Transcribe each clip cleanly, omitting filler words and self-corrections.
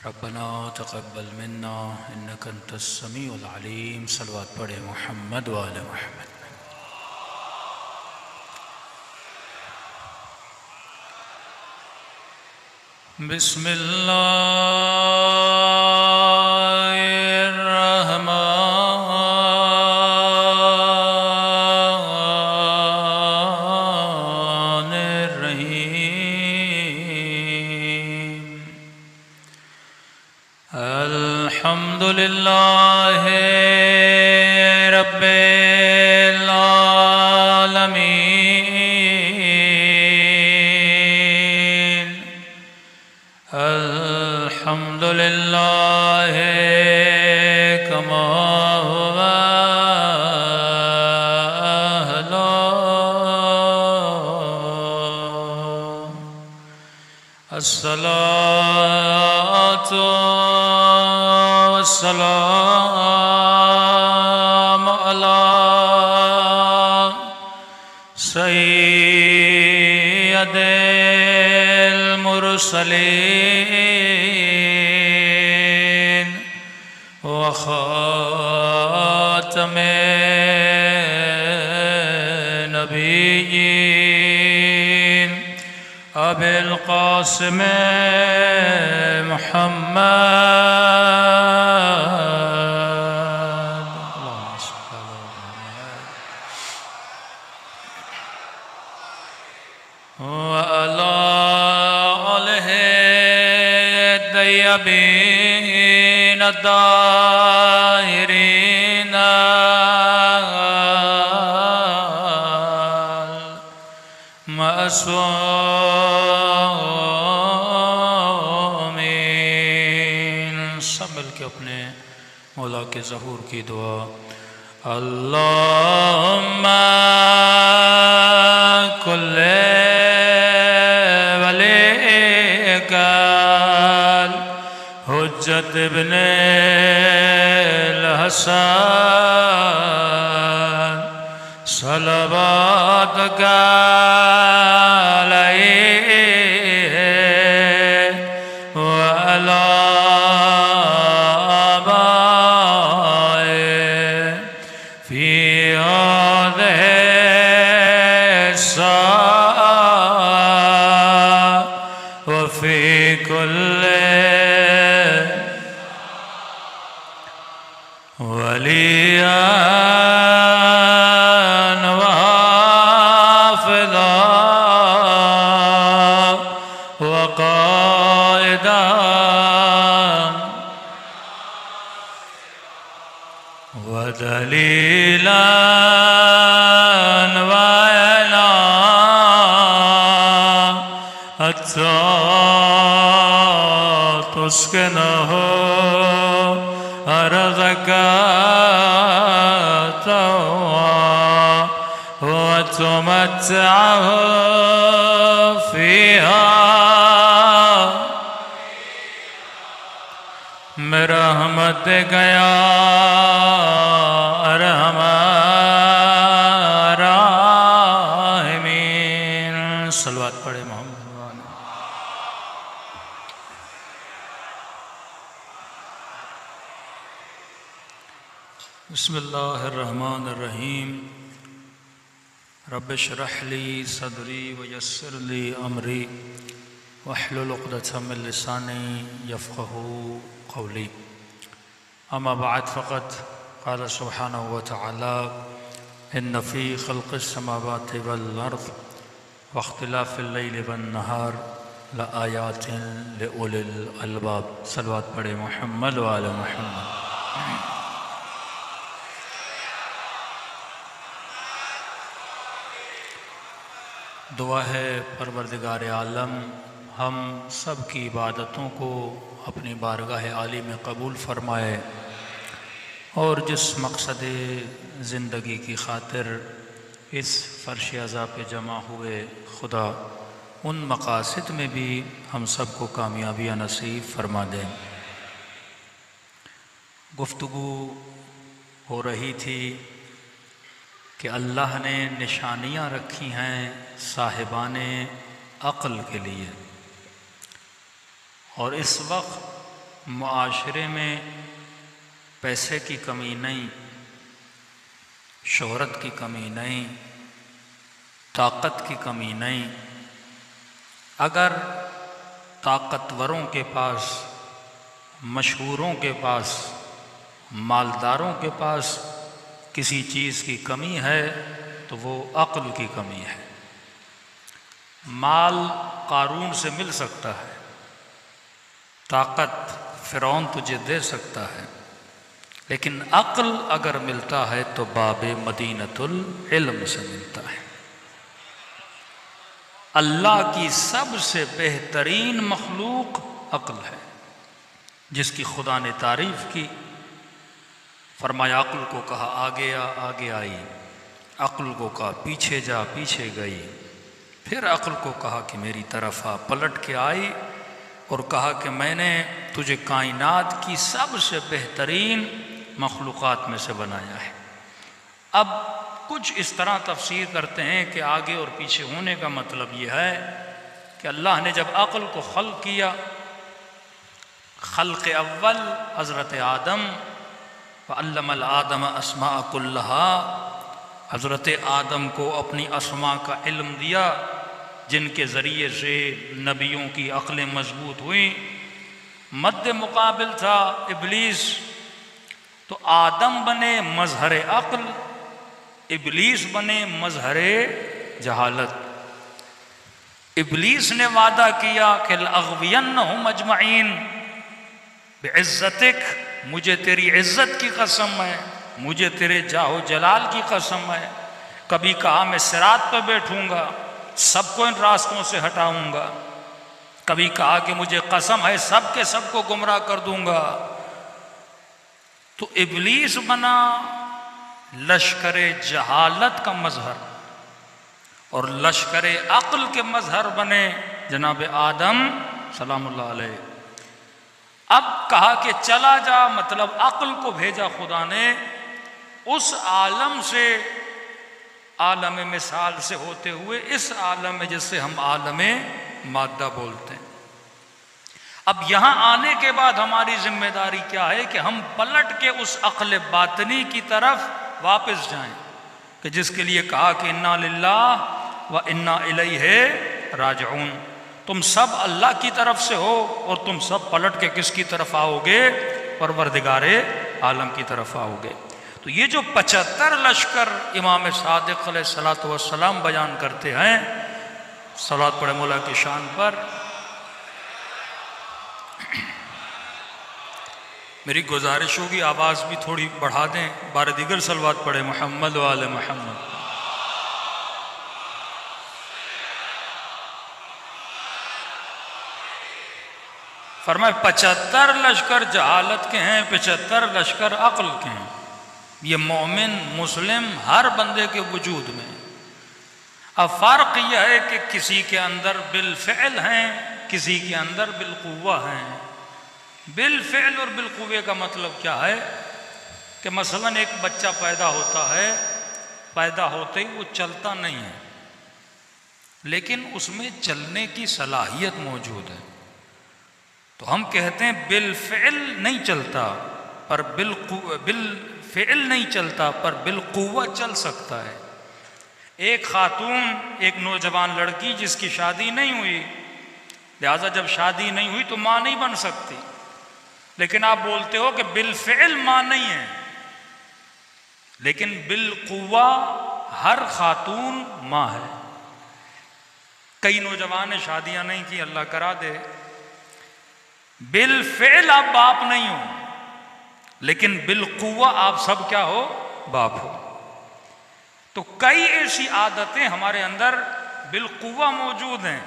रब्बना तक़ब्बल मिन्ना इन्नका अंतस समीउल अलीम। सलवात पढ़े मुहम्मद व आले मुहम्मद। बिस्मिल्लाहिर्रहमानिर्रहीम। अल्हम्दुलिल्लाहि रब्बिल आलमीन। अल्हम्दुलिल्लाहि कमा हुवा अहलो। अस्सलातु वस्सलामु अला सय्यदिल मुरसलीन व ख़ातमिन नबिय्यीन अबिल क़ासिम मुहम्मद व अला आलिहि तय्यबीन अत्ताहिरीन मासूमीन। सब मिल के अपने मौला के ज़हूर की दुआ। अल्लाहुम्मा कुल्ले वलीकल हुज्जत इब्ने हसन सलवातक अलैहि व अला आबाए फी हाज़िहि अस्साअ व फी कुल्लि वलिय्यन व हाफ़िज़ा व क़ाइदन व दलीलन व इलान हत्ता तुस्किनहु अर्ज़क तौआ व तुमत्तिअहु फ़ीहा बिरहमतिक या अरहमर राहिमीन। सलवात पढ़े मोहम्मद। बिस्मिल्लाहिर्रहमानिर्रहीम। रब्बिश्रह ली सदरी व यस्सिर ली अमरी वहलुल उक़दतम मिन लिसानी यफ़क़हू क़ौली। अम्मा बअद फ़क़द क़ाल सुब्हानहु व तआला इन्न फ़ी ख़ल्क़िस समावाति वल अर्ज़ व इख़्तिलाफ़िल लैलि वन नहार लआयातिन लिउलिल अलबाब। सलवात पढ़े मुहम्मद व आले मुहम्मद। दुआ है परवरदिगार आलम हम सब की इबादतों को अपनी बारगाह आली में कबूल फरमाए और जिस मकसद ज़िंदगी की खातिर इस फ़र्श अज़ा पे जमा हुए खुदा उन मकासद में भी हम सब को कामयाबियाँ नसीब फरमा दें। गुफ्तगू हो रही थी कि अल्लाह ने निशानियाँ रखी हैं साहिबाने अक़ल के लिए, और इस वक्त मुआशरे में पैसे की कमी नहीं, शोहरत की कमी नहीं, ताकत की कमी नहीं। अगर ताकतवरों के पास, मशहूरों के पास, मालदारों के पास किसी चीज़ की कमी है तो वो अक्ल की कमी है। माल कारून से मिल सकता है, ताकत फ़िरौन तुझे दे सकता है, लेकिन अक्ल अगर मिलता है तो बाबे मदीनतुल इल्म से मिलता है। अल्लाह की सबसे बेहतरीन मखलूक अक्ल है, जिसकी खुदा ने तारीफ़ की। फरमाया अक्ल को कहा आगे आ, आगे आई। अक्ल को कहा पीछे जा, पीछे गई। फिर अक्ल को कहा कि मेरी तरफ आ, पलट के आई और कहा कि मैंने तुझे कायनात की सबसे बेहतरीन मखलूक़ात में से बनाया है। अब कुछ इस तरह तफसीर करते हैं कि आगे और पीछे होने का मतलब यह है कि अल्लाह ने जब अक्ल को खल्क़ किया, खल्क़ अव्वल हज़रत आदम व अल्लमल आदम अस्मा कुल्लहा, हज़रत आदम को अपनी अस्मा का इल्म दिया, जिनके ज़रिए से नबियों की अक्लें मजबूत हुई। मद्दे मुकाबिल था इब्लीस, तो आदम बने मज़हर अक्ल, इब्लीस बने मज़हर जहालत। इब्लीस ने वादा किया कि लअग़वियन्नहुम अजमईन बिइज़्ज़तिक, मुझे तेरी इज़्ज़त की कसम है, मुझे तेरे जाहो जलाल की कसम है। कभी कहा मैं सिरात पर बैठूंगा, सबको इन रास्तों से हटाऊंगा। कभी कहा कि मुझे कसम है सब के सबको गुमराह कर दूंगा। तो इब्लीस बना लश्करे जहालत का मजहर और लश्करे अक्ल के मजहर बने जनाब आदम सलामुल्लाह अलैह। अब कहा कि चला जा, मतलब अक्ल को भेजा खुदा ने उस आलम से, आलम मिसाल से होते हुए इस आलम में जिससे हम आलम मादा बोलते हैं। अब यहाँ आने के बाद हमारी जिम्मेदारी क्या है कि हम पलट के उस अक्ल बातनी की तरफ वापस जाएं, कि जिसके लिए कहा कि इन्ना लिल्लाह व इन्ना इलैहि राजिऊन। तुम सब अल्लाह की तरफ से हो और तुम सब पलट के किसकी तरफ आओगे? परवरदिगारे आलम की तरफ आओगे। तो ये जो 75 लश्कर इमाम सादिक अलैहिस्सलातु वस्सलाम बयान करते हैं, सलात पढ़े मौला की शान पर। मेरी गुजारिश होगी आवाज़ भी थोड़ी बढ़ा दें, बार दीगर सलवात पढ़े मोहम्मद व आले मोहम्मद। फरमाए 75 लश्कर जहालत के हैं, 75 लश्कर अक्ल के हैं। ये मोमिन मुस्लिम हर बंदे के वजूद में। अब फ़र्क यह है कि किसी के अंदर बिलफ़िल हैं, किसी के अंदर बिलक़ुव्वा हैं। बिलफ़िल और बिलक़ुव्वे का मतलब क्या है कि मसलन एक बच्चा पैदा होता है, पैदा होते ही वो चलता नहीं है, लेकिन उसमें चलने की सलाहियत मौजूद है। तो हम कहते हैं बिलफ़िल नहीं चलता, पर बिलफ़िल नहीं चलता, पर बिलक़ुव्वा चल सकता है। एक खातून, एक नौजवान लड़की जिसकी शादी नहीं हुई, लिहाजा जब शादी नहीं हुई तो माँ नहीं बन सकती, लेकिन आप बोलते हो कि बिलफ़िल माँ नहीं है, लेकिन बिलक़ुव्वा हर खातून माँ है। कई नौजवान ने शादियां नहीं की, अल्लाह करा दे। बिलफ़िल आप बाप नहीं हो, लेकिन बिलक़ुव्वा आप सब क्या हो? बाप हो। तो कई ऐसी आदतें हमारे अंदर बिलक़ुव्वा मौजूद हैं,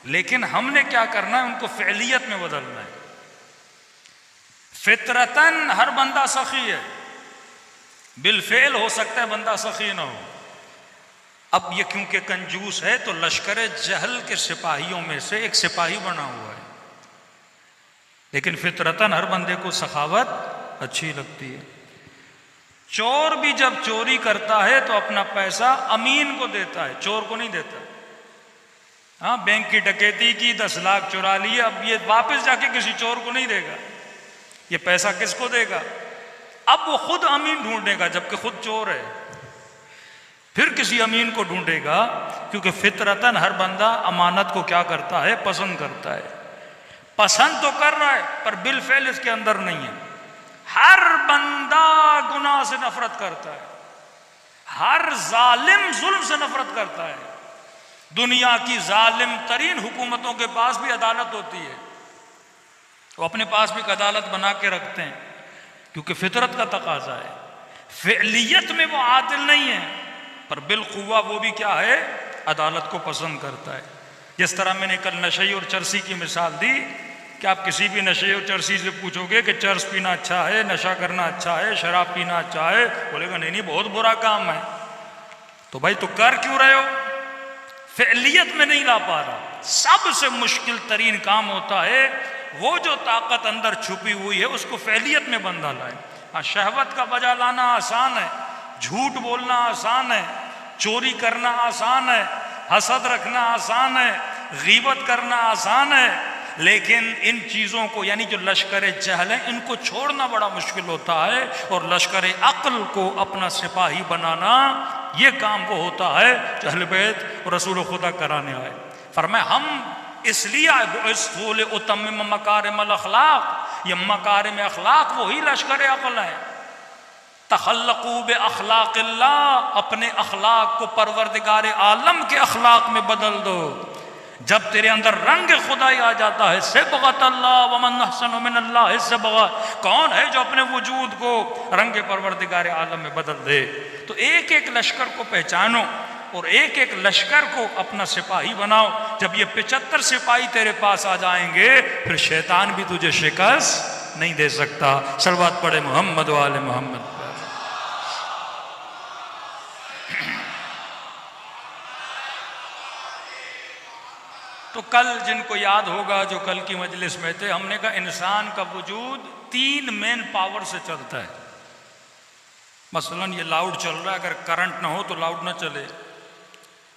लेकिन हमने क्या करना है? उनको फ़िलियत में बदलना है। फितरतन हर बंदा सखी है, बिलफ़िल हो सकता है बंदा सखी ना हो। अब ये क्योंकि कंजूस है तो लश्कर जहल के सिपाहियों में से एक सिपाही बना हुआ है, लेकिन फितरतन हर बंदे को सखावत अच्छी लगती है। चोर भी जब चोरी करता है तो अपना पैसा अमीन को देता है, चोर को नहीं देता। हाँ, बैंक की डकैती की 10 लाख चुरा लिए, अब ये वापस जाके किसी चोर को नहीं देगा, ये पैसा किसको देगा? अब वो खुद अमीन ढूंढेगा जबकि खुद चोर है, फिर किसी अमीन को ढूंढेगा, क्योंकि फितरतन हर बंदा अमानत को क्या करता है? पसंद करता है। पसंद तो कर रहा है पर बिलफेल इसके अंदर नहीं है। हर बंदा गुनाह से नफरत करता है, हर जालिम जुल्म से नफरत करता है। दुनिया की जालिम तरीन हुकूमतों के पास भी अदालत होती है, वो अपने पास भी एक अदालत बना के रखते हैं क्योंकि फितरत का तकाजा है। फ़िअलियत में वो आदिल नहीं है पर बिलकुवा वो भी क्या है? अदालत को पसंद करता है। जिस तरह मैंने कल नशे और चरसी की मिसाल दी कि आप किसी भी नशे और चरसी से पूछोगे कि चरस पीना अच्छा है, नशा करना अच्छा है, शराब पीना अच्छा है, बोलेगा नहीं नहीं बहुत बुरा काम है। तो भाई तो कर क्यों रहे हो? फ़िअलियत में नहीं ला पा रहा। सबसे मुश्किल तरीन काम होता है वो जो ताकत अंदर छुपी हुई है उसको फ़िअलियत में बंदा लाए। हाँ, शहवत का बजा लाना आसान है, झूठ बोलना आसान है, चोरी करना आसान है, हसद रखना आसान है, गीबत करना आसान है, लेकिन इन चीज़ों को यानी जो लश्कर जहल है इनको छोड़ना बड़ा मुश्किल होता है। और लश्कर अक्ल को अपना सिपाही बनाना ये काम वो होता है जो अहले बैत और रसूल खुदा कराने आए। फरमाया हम इसलिए उतम्मिम मकारिम अखलाक, ये मकारिम अखलाक वही लश्कर अक्ल है। तखल्लकू बे अखलाकिल्लाह, अपने अखलाक को परवरदिगार आलम के अखलाक में बदल दो। जब तेरे अंदर रंग खुदाई आ जाता है, सिबगत अल्लाह व मन अहसनु मिनल्लाहि सिबगत, कौन है जो अपने वजूद को रंग परवरदिगार आलम में बदल दे? तो एक एक लश्कर को पहचानो और एक एक लश्कर को अपना सिपाही बनाओ। जब ये 75 सिपाही तेरे पास आ जाएंगे फिर शैतान भी तुझे शिकस्त नहीं दे सकता। सलवात पढ़े मोहम्मद वाले मोहम्मद। तो कल जिनको याद होगा जो कल की मजलिस में थे, हमने कहा इंसान का वजूद 3 मेन पावर से चलता है। मसलन ये लाउड चल रहा है, अगर करंट ना हो तो लाउड ना चले,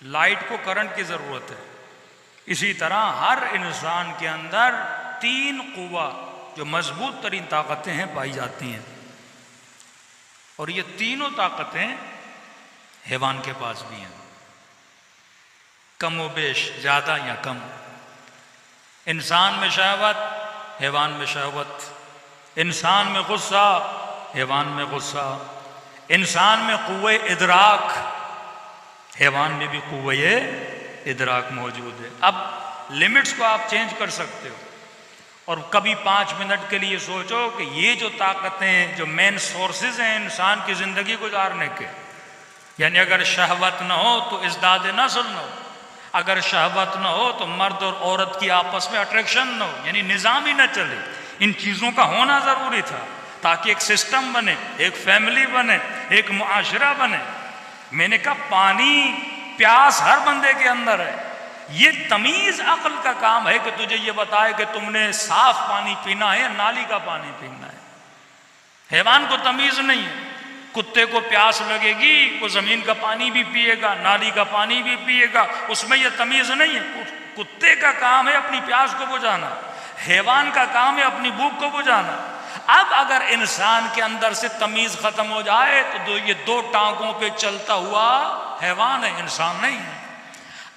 लाइट को करंट की ज़रूरत है। इसी तरह हर इंसान के अंदर 3 कुव्वा जो मजबूत तरीन ताकतें हैं पाई जाती हैं, और ये तीनों ताकतें हैवान के पास भी हैं, कम व बेश, ज़्यादा या कम। इंसान में शहवत, हैवान में शहवत। इंसान में गुस्सा, हैवान में गुस्सा। इंसान में कुव्वे इदराक, हैवान में भी कुव्वे इदराक मौजूद है। अब लिमिट्स को आप चेंज कर सकते हो और कभी 5 मिनट के लिए सोचो कि ये जो ताकतें, जो मेन सोर्सेज हैं इंसान की ज़िंदगी गुजारने के, यानी अगर शहवत न हो तो इज़दाद नस्ल न हो, अगर शहवत न हो तो मर्द और औरत की आपस में अट्रैक्शन न हो, यानी निज़ाम ही न चले। इन चीज़ों का होना ज़रूरी था ताकि एक सिस्टम बने, एक फैमिली बने, एक मुआशरा बने। मैंने कहा पानी, प्यास हर बंदे के अंदर है। ये तमीज़ अक्ल का काम है कि तुझे ये बताए कि तुमने साफ पानी पीना है या नाली का पानी पीना है। हैवान को तमीज़ नहीं है। कुत्ते को प्यास लगेगी, वो ज़मीन का पानी भी पिएगा, नाली का पानी भी पिएगा, उसमें यह तमीज़ नहीं है। कुत्ते का काम है अपनी प्यास को बुझाना, हैवान का काम है अपनी भूख को बुझाना। अब अगर इंसान के अंदर से तमीज़ ख़त्म हो जाए तो ये 2 टांगों पे चलता हुआ हैवान है, इंसान नहीं है।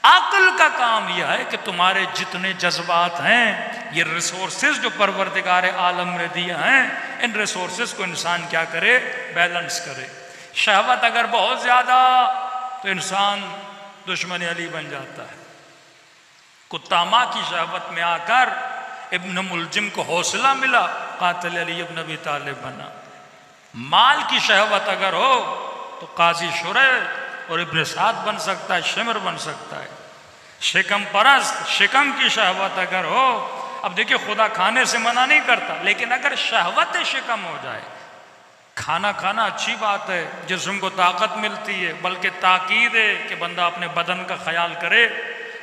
अक्ल का काम यह है कि तुम्हारे जितने जज्बात हैं, ये रिसोर्सेज जो परवरदिगार आलम ने दिए हैं, इन रिसोर्सेज को इंसान क्या करे? बैलेंस करे। शहवत अगर बहुत ज़्यादा तो इंसान दुश्मन अली बन जाता है। कुत्ता माँ की शहवत में आकर इब्न मुलजिम को हौसला मिला, कातिल अली इब्न अबी तालिब बना। माल की शहवत अगर हो तो काजी शुरे और इब्न साद बन सकता है, शिमर बन सकता है। शिकम परस्त, शिकम की शहवत अगर हो, अब देखिए खुदा खाने से मना नहीं करता, लेकिन अगर शहवत शिकम हो जाए, खाना खाना अच्छी बात है, जिस्म को ताकत मिलती है, बल्कि ताकीद है कि बंदा अपने बदन का ख्याल करे,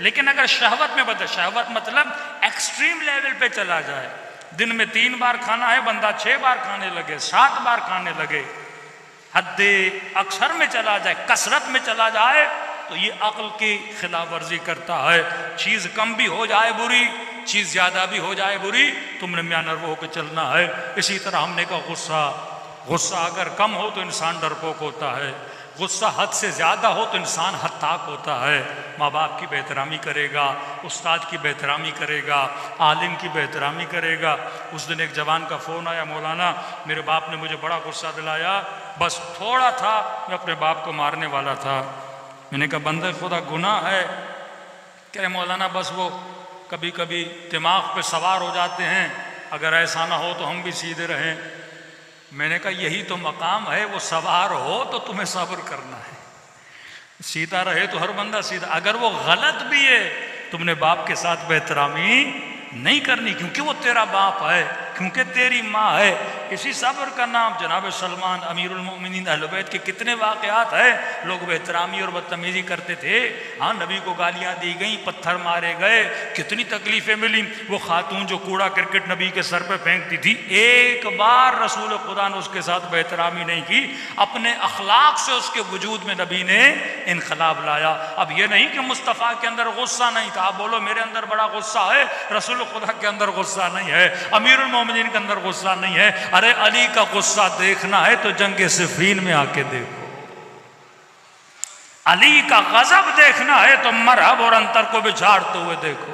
लेकिन अगर शहवत में बदल, शहवत मतलब एक्सट्रीम लेवल पे चला जाए, दिन में 3 बार खाना है, बंदा 6 बार खाने लगे, 7 बार खाने लगे, हद्दे अक्सर में चला जाए, कसरत में चला जाए, तो ये अक्ल की खिलाफ वर्जी करता है। चीज़ कम भी हो जाए बुरी चीज़ ज़्यादा भी हो जाए बुरी, तुमने मियाँ नर्व होकर चलना है। इसी तरह हमने कहा गुस्सा अगर कम हो तो इंसान डरपोक होता है, गुस्सा हद से ज़्यादा हो तो इंसान हत्ताक होता है। माँ बाप की बेहतरामी करेगा, उस्ताद की बेहतरामी करेगा, आलिम की बेहतरामी करेगा। उस दिन एक जवान का फ़ोन आया, मौलाना मेरे बाप ने मुझे बड़ा गुस्सा दिलाया, बस थोड़ा था मैं अपने बाप को मारने वाला था। मैंने कहा बंदे खुदा गुनाह है? कह रहे मौलाना बस वो कभी कभी दिमाग पे सवार हो जाते हैं, अगर ऐसा ना हो तो हम भी सीधे रहें। मैंने कहा यही तो मकाम है, वो सवार हो तो तुम्हें सब्र करना है, सीधा रहे तो हर बंदा सीधा। अगर वो गलत भी है, तुमने बाप के साथ बेहतरामी नहीं करनी, क्योंकि वो तेरा बाप है, क्योंकि तेरी माँ है। इसी सब्र का नाम जनाब सलमान अमीरुल मोमिनीन अहले बैत के कितने वाक़यात है, लोग बेहतरामी और बदतमीज़ी करते थे। हाँ, नबी को गालियाँ दी गई, पत्थर मारे गए, कितनी तकलीफ़ें मिली। वो खातून जो कूड़ा क्रिकेट नबी के सर पे फेंकती थी, एक बार रसूल खुदा ने उसके साथ बेहतरामी नहीं की, अपने अखलाक से उसके वजूद में नबी ने इनकलाब लाया। अब ये नहीं कि मुस्तफ़ा के अंदर गुस्सा नहीं था, आप बोलो मेरे अंदर बड़ा गुस्सा है, रसूल खुदा के अंदर गुस्सा नहीं है, अमीरुल मोमिनीन के अंदर गुस्सा नहीं है। अरे अली का गुस्सा देखना है तो जंगे सिफ़ीन में आके देखो, अली का गजब देखना है तो मरहब और अंतर को बिछाड़ते हुए देखो।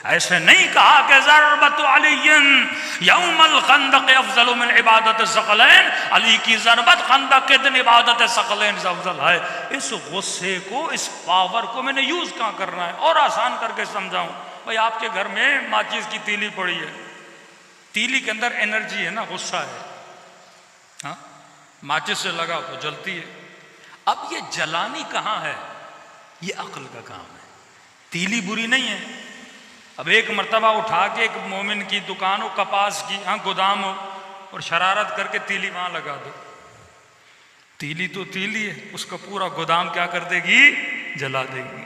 ऐसे नहीं कहा कि ज़रबत अलीयन यौमल खंदक अफजल मिन इबादत सकलैन, अली की ज़रबत खंदक के दिन इबादत सकलैन से अफजल है। इस गुस्से को, इस पावर को मैंने यूज़ कहाँ करना है, और आसान करके समझाऊं। भाई आपके घर में माचिस की तीली पड़ी है, तीली के अंदर एनर्जी है ना, गुस्सा है, हाँ, माचिस से लगाओ तो जलती है। अब ये जलानी कहाँ है, ये अक्ल का काम है, तीली बुरी नहीं है। अब एक मर्तबा उठा के एक मोमिन की दुकान हो, कपास की, हाँ गोदाम हो, और शरारत करके तीली वहां लगा दो, तीली तो तीली है, उसका पूरा गोदाम क्या कर देगी, जला देगी।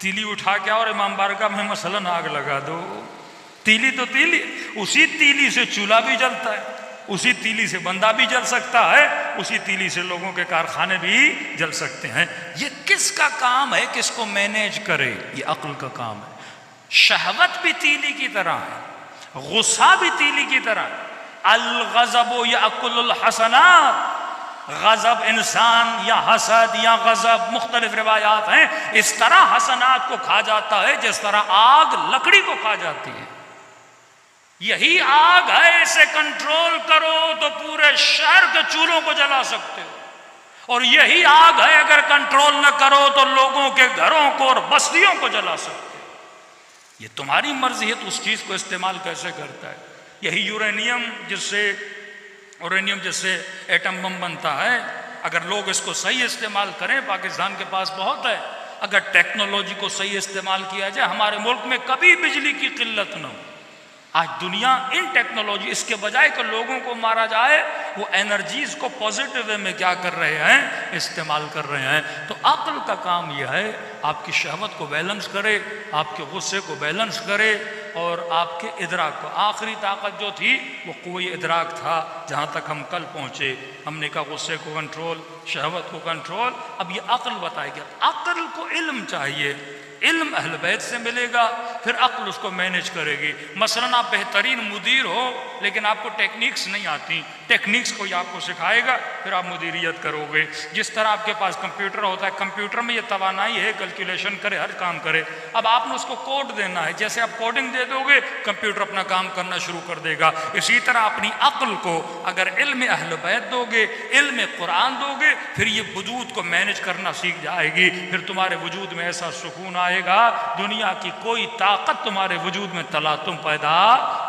तीली उठा के और इमाम बारगाह में मसलन आग लगा दो, तीली तो तीली, उसी तीली से चूल्हा भी जलता है, उसी तीली से बंदा भी जल सकता है, उसी तीली से लोगों के कारखाने भी जल सकते हैं। ये किसका काम है, किसको मैनेज करे, ये अक्ल का काम है। शहवत भी तीली की तरह है, गुस्सा भी तीली की तरह। अल गज़ब यअकुलुल हसनात, गज़ब इंसान या हसद या गज़ब मुख्तलिफ रिवायात हैं, इस तरह हसनात को खा जाता है जिस तरह आग लकड़ी को खा जाती है। यही आग है, इसे कंट्रोल करो तो पूरे शहर के चूल्हों को जला सकते हो, और यही आग है अगर कंट्रोल न करो तो लोगों के घरों को और बस्तियों को जला सकते हो। ये तुम्हारी मर्जी है तो उस चीज को इस्तेमाल कैसे करता है। यही यूरेनियम जिससे एटम बम बनता है, अगर लोग इसको सही इस्तेमाल करें, पाकिस्तान के पास बहुत है, अगर टेक्नोलॉजी को सही इस्तेमाल किया जाए, हमारे मुल्क में कभी बिजली की किल्लत न हो। आज दुनिया इन टेक्नोलॉजी, इसके बजाय कि लोगों को मारा जाए, वो एनर्जीज को पॉजिटिव वे में क्या कर रहे हैं, इस्तेमाल कर रहे हैं। तो अक्ल का काम यह है, आपकी शहवत को बैलेंस करे, आपके गुस्से को बैलेंस करे, और आपके इदराक को। आखिरी ताकत जो थी वो क़ुव्वे इदराक था, जहाँ तक हम कल पहुँचे। हमने कहा गुस्से को कंट्रोल, शहवत को कंट्रोल। अब ये अक्ल बताएगी। अक्ल को इल्म चाहिए, इल्म अहल बैत से मिलेगा, फिर अक्ल उसको मैनेज करेगी। मसलन आप बेहतरीन मुदीर हो लेकिन आपको टेक्निक्स नहीं आती, टेक्निक्स कोई आपको सिखाएगा, फिर आप मुदीरियत करोगे। जिस तरह आपके पास कंप्यूटर होता है, कंप्यूटर में ये तवानाई है, कैलकुलेशन करे, हर काम करे। अब आपने उसको कोड देना है, जैसे आप कोडिंग दे दोगे कंप्यूटर अपना काम करना शुरू कर देगा। इसी तरह अपनी अक्ल को अगर इल्म अहल बैत दोगे, इल्म कुरान दोगे, फिर ये वजूद को मैनेज करना सीख जाएगी। फिर तुम्हारे वजूद में ऐसा सुकून आएगा, दुनिया की कोई ताकत तुम्हारे वजूद में तलातुम पैदा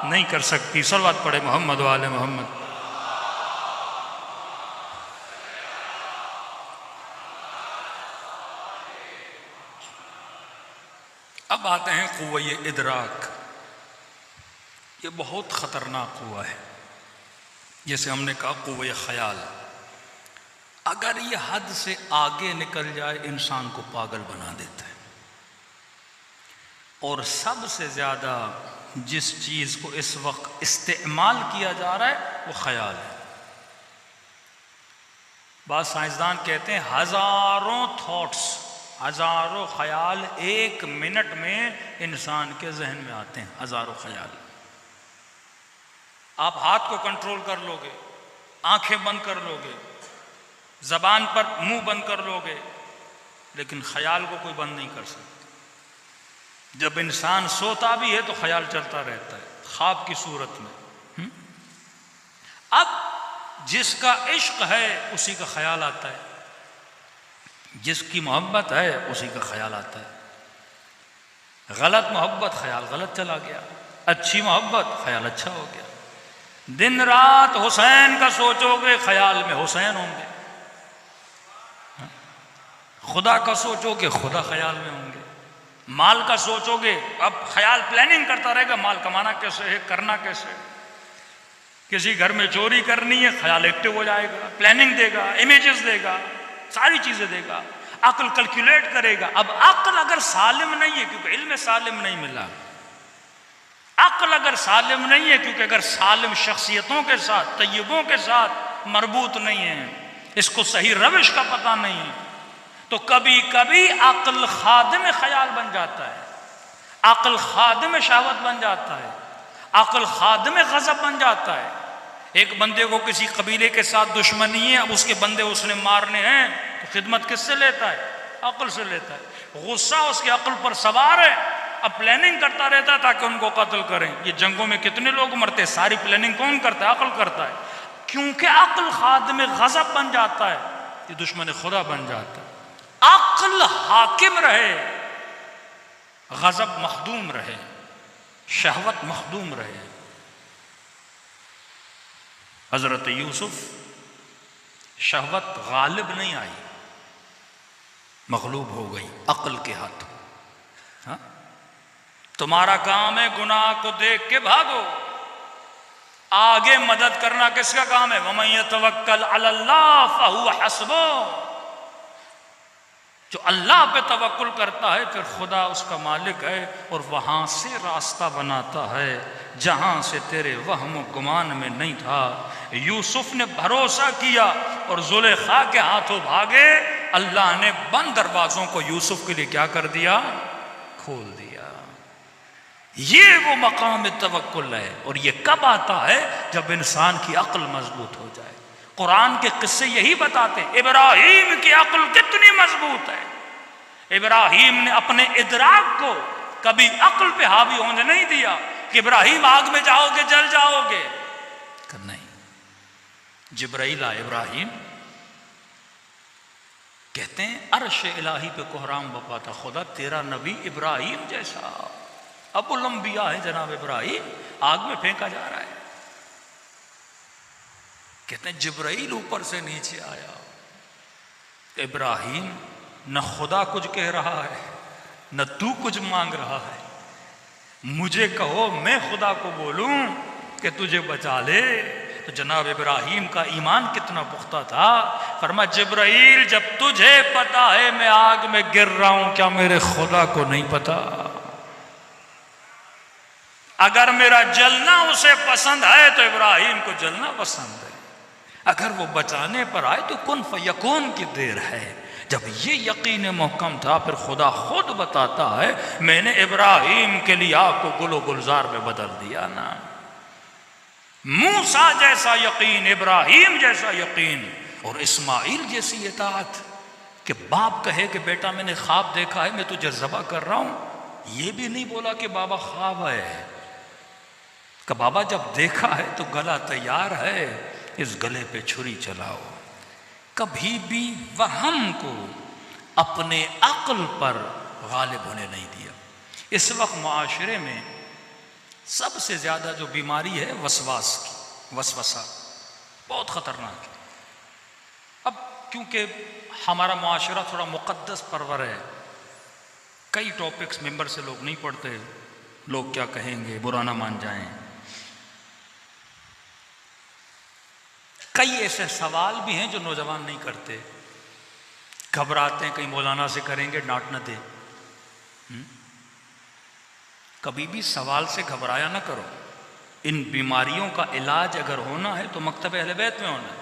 नहीं कर सकती। सल्लल्लाहु पढ़े मोहम्मद वाले मोहम्मद। अब आते हैं क़ुव्वे इदराक। ये बहुत ख़तरनाक हुआ है। जैसे हमने कहा क़ुव्वे ख़याल, अगर ये हद से आगे निकल जाए इंसान को पागल बना देता है। और सबसे ज़्यादा जिस चीज़ को इस वक्त इस्तेमाल किया जा रहा है वो ख़याल है। बाद साइंसदान कहते हैं हज़ारों थॉट्स हजारों ख्याल एक मिनट में इंसान के जहन में आते हैं, हजारों ख्याल। आप हाथ को कंट्रोल कर लोगे, आंखें बंद कर लोगे, जबान पर मुंह बंद कर लोगे, लेकिन ख्याल को कोई बंद नहीं कर सकता। जब इंसान सोता भी है तो ख्याल चलता रहता है, ख्वाब की सूरत में। अब जिसका इश्क है उसी का ख्याल आता है, जिसकी मोहब्बत है उसी का ख्याल आता है। गलत मोहब्बत ख्याल गलत चला गया, अच्छी मोहब्बत ख्याल अच्छा हो गया। दिन रात हुसैन का सोचोगे, ख्याल में हुसैन होंगे। खुदा का सोचोगे, खुदा ख्याल में होंगे। माल का सोचोगे, अब ख्याल प्लानिंग करता रहेगा, माल कमाना कैसे है, करना कैसे है। किसी घर में चोरी करनी है, ख्याल एक्टिव हो जाएगा, प्लानिंग देगा, इमेजेस देगा, सारी चीजें देगा, अक्ल कैलकुलेट करेगा। अब अक्ल अगर सालिम नहीं है, क्योंकि इल्म सालिम नहीं मिला, अक्ल अगर सालिम नहीं है, क्योंकि अगर सालिम शख्सियतों के साथ, तय्यबों के साथ मरबूत नहीं है, इसको सही रविश का पता नहीं है, तो कभी कभी अक्ल खादिम ख्याल बन जाता है, अक्ल खादिम शहवत बन जाता है, अक्ल खादिम गज़ब बन जाता है। एक बंदे को किसी कबीले के साथ दुश्मनी है, अब उसके बंदे उसने मारने हैं, तो खिदमत किससे लेता है? अक्ल से लेता है। गुस्सा उसके अक्ल पर सवार है, अब प्लानिंग करता रहता है ताकि उनको कत्ल करें। ये जंगों में कितने लोग मरते हैं, सारी प्लानिंग कौन करता है? अक्ल करता है। क्योंकि अक्ल खादिम गज़ब बन जाता है, ये दुश्मन खुदा बन जाता है। अक्ल हाकिम रहे, गज़ब मखदूम रहे, शहवत मखदूम रहे। हजरत यूसुफ शहवत गालिब नहीं आई, मगलूब हो गई अक्ल के हाथों। हाँ? तुम्हारा काम है गुनाह को देख के भागो, आगे मदद करना किसका काम है? वमन यतवक्कल अलल्लाह फहुव हस्बुह। जो अल्लाह पे तवक्कुल करता है फिर खुदा उसका मालिक है, और वहां से रास्ता बनाता है जहां से तेरे वहम गुमान में नहीं था। यूसुफ ने भरोसा किया और जुलेखा के हाथों भागे, अल्लाह ने बंद दरवाजों को यूसुफ के लिए क्या कर दिया? खोल दिया। ये वो मकाम तवक्कुल है, और ये कब आता है? जब इंसान की अक्ल मजबूत हो जाए। कुरान के किस्से यही बताते, इब्राहिम की अक्ल कितनी मजबूत है। इब्राहिम ने अपने इदराक को कभी अक्ल पे हावी होने नहीं दिया कि इब्राहिम आग में जाओगे जल जाओगे, नहीं। जिब्राइल आए, इब्राहिम कहते हैं अर्श इलाही पे कोहराम बपा था, खुदा तेरा नबी इब्राहिम जैसा अबुल अंबिया है जनाब इब्राहिम, आग में फेंका जा रहा है। कहते हैं जिब्राइल ऊपर से नीचे आया, इब्राहिम न खुदा कुछ कह रहा है न तू कुछ मांग रहा है, मुझे कहो मैं खुदा को बोलूं कि तुझे बचा ले। तो जनाब इब्राहिम का ईमान कितना पुख्ता था। फरमा जिब्राइल जब तुझे पता है मैं आग में गिर रहा हूं, क्या मेरे खुदा को नहीं पता? अगर मेरा जलना उसे पसंद है तो इब्राहिम को जलना पसंद है, अगर वो बचाने पर आए तो कुन फयकून की देर है। जब ये यकीन मुहकम था फिर खुदा खुद बताता है मैंने इब्राहिम के लिए आपको गुलो गुलजार में बदल दिया ना। मूसा जैसा यकीन, इब्राहिम जैसा यकीन और इस्माइल जैसी इताअत कि बाप कहे कि बेटा मैंने ख्वाब देखा है मैं तुझे ज़बह कर रहा हूं, ये भी नहीं बोला कि बाबा ख्वाब है, कि बाबा जब देखा है तो गला तैयार है, इस गले पे छुरी चलाओ। कभी भी वहम को अपने अक्ल पर गालिब होने नहीं दिया। इस वक्त मुआशरे में सबसे ज्यादा जो बीमारी है वसवास की, वसवसा बहुत खतरनाक है। अब क्योंकि हमारा मुआशरा थोड़ा मुक़द्दस परवर है, कई टॉपिक्स मेंबर से लोग नहीं पढ़ते, लोग क्या कहेंगे, बुरा ना मान जाएं। कई ऐसे सवाल भी हैं जो नौजवान नहीं करते, घबराते हैं कहीं मौलाना से करेंगे डांट न दे। कभी भी सवाल से घबराया ना करो। इन बीमारियों का इलाज अगर होना है तो मकतब अहले बैत में होना है।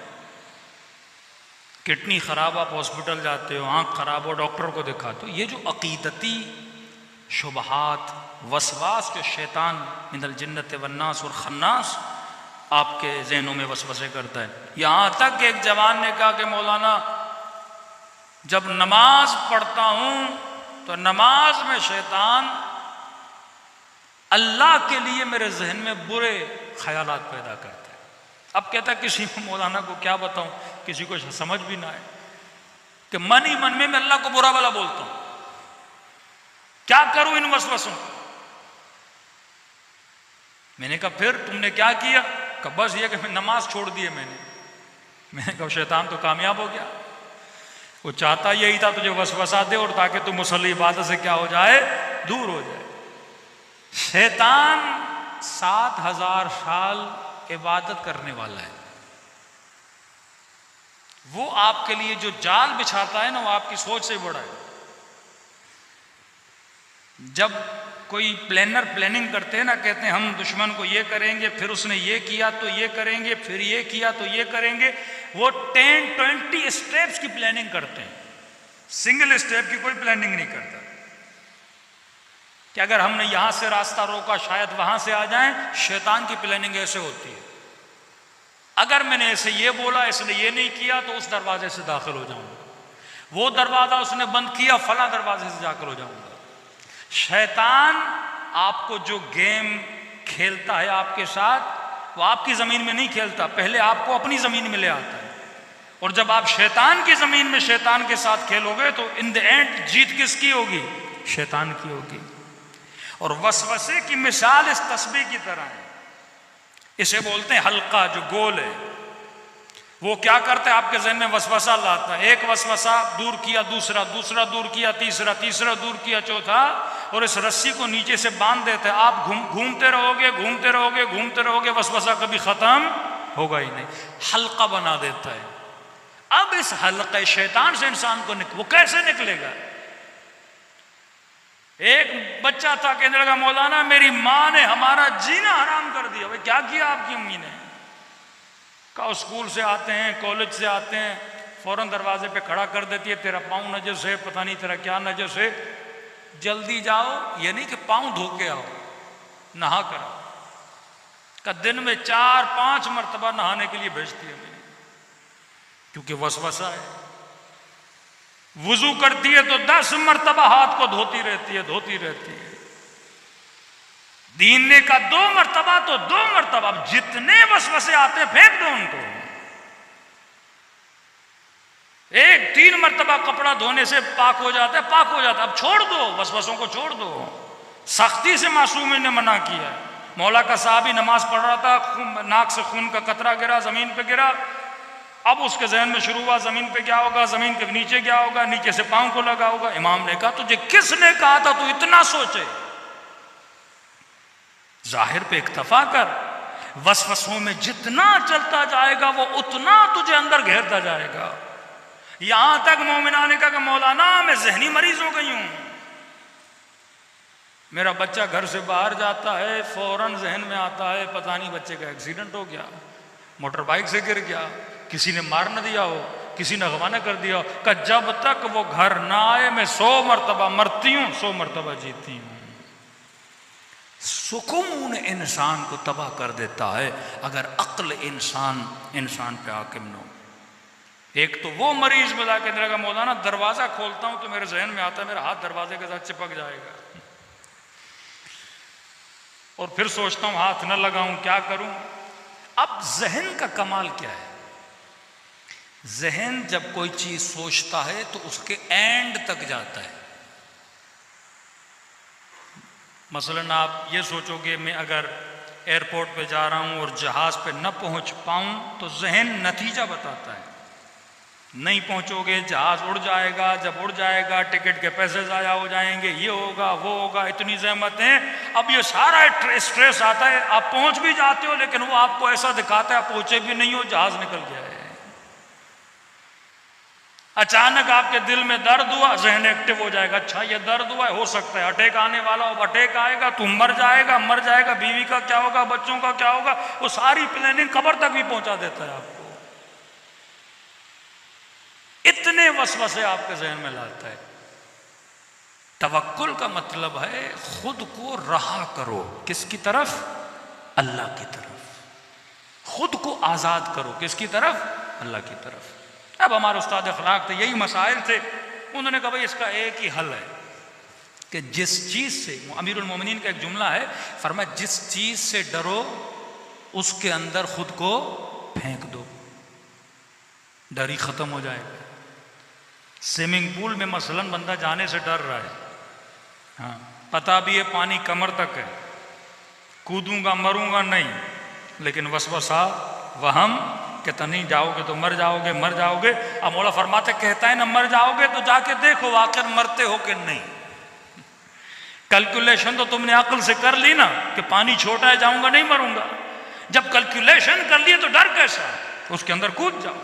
किडनी ख़राब, आप हॉस्पिटल जाते हो, आँख ख़राब हो, डॉक्टर को दिखाते हो। ये जो अक़ीदती शुबहात, वसवास जो शैतान मिनल जिन्नत वन्नास और खन्नास आपके जहनों में वसवसे करता है। यहाँ तक कि एक जवान ने कहा कि मौलाना जब नमाज पढ़ता हूँ तो नमाज में शैतान अल्लाह के लिए मेरे जहन में बुरे ख्यालात पैदा करता है। अब कहता है किसी को, मौलाना को क्या बताऊं, किसी को समझ भी ना आए कि मन ही मन में मैं अल्लाह को बुरा भला बोलता हूं, क्या करूं इन वसवसों को। मैंने कहा फिर तुमने क्या किया? कहा बस ये कि मैं नमाज छोड़ दी है मैंने कहा शैतान तो कामयाब हो गया, वो चाहता यही था तुझे वसवसा दे और ताकि तू मुसल्ली इबादत से क्या हो जाए, दूर हो जाए। शैतान 7000 साल इबादत करने वाला है। वो आपके लिए जो जाल बिछाता है ना, वो आपकी सोच से बड़ा है। जब कोई प्लानर प्लानिंग करते हैं ना, कहते हैं हम दुश्मन को ये करेंगे, फिर उसने ये किया तो ये करेंगे, फिर ये किया तो ये करेंगे, वो 10-20 स्टेप्स की प्लानिंग करते हैं, सिंगल स्टेप की कोई प्लानिंग नहीं करता कि अगर हमने यहां से रास्ता रोका शायद वहां से आ जाएं। शैतान की प्लानिंग ऐसे होती है, अगर मैंने ऐसे ये बोला, इसने ये नहीं किया तो उस दरवाजे से दाखिल हो जाऊंगा, वो दरवाजा उसने बंद किया फला दरवाजे से दाखिल हो जाऊंगा। शैतान आपको जो गेम खेलता है आपके साथ, वो आपकी जमीन में नहीं खेलता, पहले आपको अपनी जमीन में ले आता है। और जब आप शैतान की जमीन में शैतान के साथ खेलोगे तो इन द एंड जीत किसकी होगी? शैतान की होगी। और वसवसे की मिसाल इस तस्बीह की तरह है। इसे बोलते हैं हल्का, जो गोल है। वो क्या करता है? आपके जहन में वसवसा लाता है, एक वसवसा दूर किया, दूसरा दूर किया, तीसरा दूर किया, चौथा, और इस रस्सी को नीचे से बांध देते हैं। आप घूमते रहोगे, वसवसा कभी खत्म होगा ही नहीं, हल्का बना देता है। अब इस हल्के शैतान से इंसान को वो कैसे निकलेगा? एक बच्चा था, कहने लगा मौलाना मेरी माँ ने हमारा जीना हराम कर दिया। भाई क्या किया आपकी अम्मी ने? कहा स्कूल से आते हैं, कॉलेज से आते हैं, फौरन दरवाजे पे खड़ा कर देती है, तेरा पाँव नजस है, पता नहीं तेरा क्या नजस है, जल्दी जाओ। ये नहीं कि पाँव धो के आओ, नहा कर आओ। का दिन में 4-5 मरतबा नहाने के लिए भेजती है मेरी, क्योंकि वसवसा है। वुजू करती है तो 10 मरतबा हाथ को धोती रहती है। दीने का 2 मरतबा तो 2 मरतबा। जितने वसवसे आते फेंक दो उनको। 3 मरतबा कपड़ा धोने से पाक हो जाता है, अब छोड़ दो, वसवसों को छोड़ दो। सख्ती से मासूम ने मना किया। मौला का साहबी नमाज पढ़ रहा था, नाक से खून का कतरा गिरा, जमीन पे गिरा। अब उसके जहन में शुरू हुआ जमीन पे क्या होगा, जमीन के नीचे क्या होगा, नीचे से पांव को लगा होगा। इमाम ने कहा तुझे किसने कहा था तू इतना सोचे? जाहिर पे इक्तफा कर। वसवसों में जितना चलता जाएगा वो उतना तुझे अंदर घेरता जाएगा। यहां तक मोमिना ने कहा कि मौलाना मैं जहनी मरीज हो गई हूं। मेरा बच्चा घर से बाहर जाता है, फौरन जहन में आता है पता नहीं बच्चे का एक्सीडेंट हो गया, मोटर बाइक से गिर गया, किसी ने मार न दिया हो, किसी ने अगवा न कर दिया हो। कि जब तक वो घर ना आए मैं 100 मरतबा मरती हूं, 100 मरतबा जीती हूं। सुकून इंसान को तबाह कर देता है अगर अक्ल इंसान पे हाकिम न हो। एक तो वो मरीज मिला के लगा मौलाना दरवाजा खोलता हूं तो मेरे जहन में आता है मेरा हाथ दरवाजे के साथ चिपक जाएगा, और फिर सोचता हूं हाथ न लगाऊं, क्या करूं। अब जहन का कमाल क्या है? जहन जब कोई चीज सोचता है तो उसके एंड तक जाता है। मसलन आप ये सोचोगे मैं अगर एयरपोर्ट पे जा रहा हूं और जहाज पे न पहुंच पाऊं तो जहन नतीजा बताता है, नहीं पहुंचोगे जहाज उड़ जाएगा, जब उड़ जाएगा टिकट के पैसे ज़ाया हो जाएंगे, ये होगा वो होगा, इतनी ज़हमतें। अब ये सारा स्ट्रेस आता है, आप पहुंच भी जाते हो लेकिन वो आपको ऐसा दिखाता है आप पहुंचे भी नहीं हो, जहाज निकल गया है। अचानक आपके दिल में दर्द हुआ, जहन एक्टिव हो जाएगा, अच्छा ये दर्द हुआ है, हो सकता है अटैक आने वाला हो, अटैक आएगा तुम मर जाएगा, बीवी का क्या होगा, बच्चों का क्या होगा, वो सारी प्लानिंग कब्र तक भी पहुंचा देता है आपको। इतने वसवसे आपके जहन में लाता है। तवक्कुल का मतलब है खुद को रहा करो, किसकी तरफ? अल्लाह की तरफ। खुद को आजाद करो, किसकी तरफ? अल्लाह की तरफ। अब हमारे उस्ताद अखलाक थे, यही मसाइल थे, उन्होंने कहा भाई इसका एक ही हल है कि जिस चीज से, अमीरुल मोमिनीन का एक जुमला है, फरमाया जिस चीज से डरो उसके अंदर खुद को फेंक दो, डर ही खत्म हो जाएगा। स्विमिंग पूल में मसलन बंदा जाने से डर रहा है, हाँ पता भी है पानी कमर तक है, कूदूंगा मरूंगा नहीं, लेकिन वसवसा वहम कि नहीं जाओगे तो मर जाओगे, मर जाओगे। अब मौला फरमाते कहता है ना मर जाओगे तो जाके देखो आखिर मरते हो कि नहीं। कैलकुलेशन तो तुमने अक्ल से कर ली ना कि पानी छोटा है जाऊंगा नहीं मरूंगा। जब कैलकुलेशन कर लिए तो डर कैसा, उसके अंदर कूद जाओ।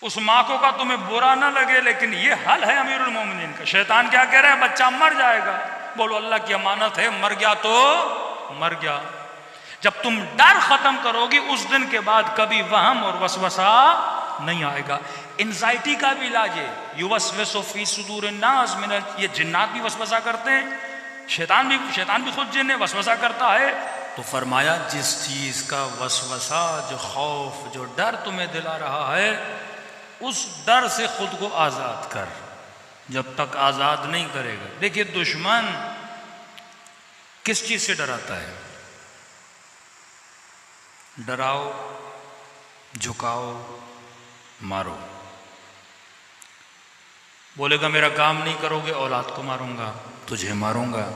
उस माँ को का तुम्हें बुरा ना लगे, लेकिन ये हल है अमीरुल मोमिनीन का। शैतान क्या कह रहा है? बच्चा मर जाएगा। बोलो अल्लाह की अमानत है, मर गया तो मर गया। जब तुम डर खत्म करोगी उस दिन के बाद कभी वहम और वसवसा नहीं आएगा। एंजाइटी का भी इलाज है, युवस्विसु फी सुदूर नास मिनल, ये जिन्नात भी वसवसा करते हैं, शैतान भी खुद जिन्हें वसवसा करता है। तो फरमाया जिस चीज का वसवसा, जो खौफ, जो डर तुम्हें दिला रहा है, उस डर से खुद को आजाद कर। जब तक आजाद नहीं करेगा, देखिए दुश्मन किस चीज से डराता है? डराओ, झुकाओ, मारो। बोलेगा मेरा काम नहीं करोगे औलाद को मारूंगा, तुझे मारूंगा।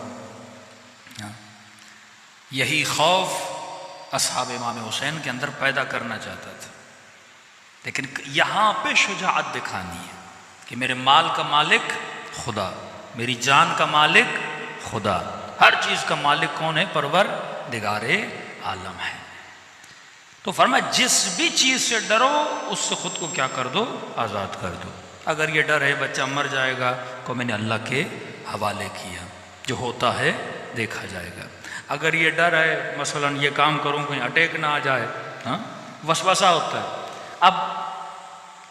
यही खौफ असहाब इमाम हुसैन के अंदर पैदा करना चाहता था। लेकिन यहां पे शुजाअत दिखानी है कि मेरे माल का मालिक खुदा, मेरी जान का मालिक खुदा, हर चीज का मालिक कौन है? परवरदिगारे आलम है। तो फरमाया जिस भी चीज से डरो उससे खुद को क्या कर दो? आजाद कर दो। अगर ये डर है बच्चा मर जाएगा, को मैंने अल्लाह के हवाले किया, जो होता है देखा जाएगा। अगर ये डर है मसलन ये काम करूं कहीं अटैक ना आ जाए, हाँ वसवसा होता है। अब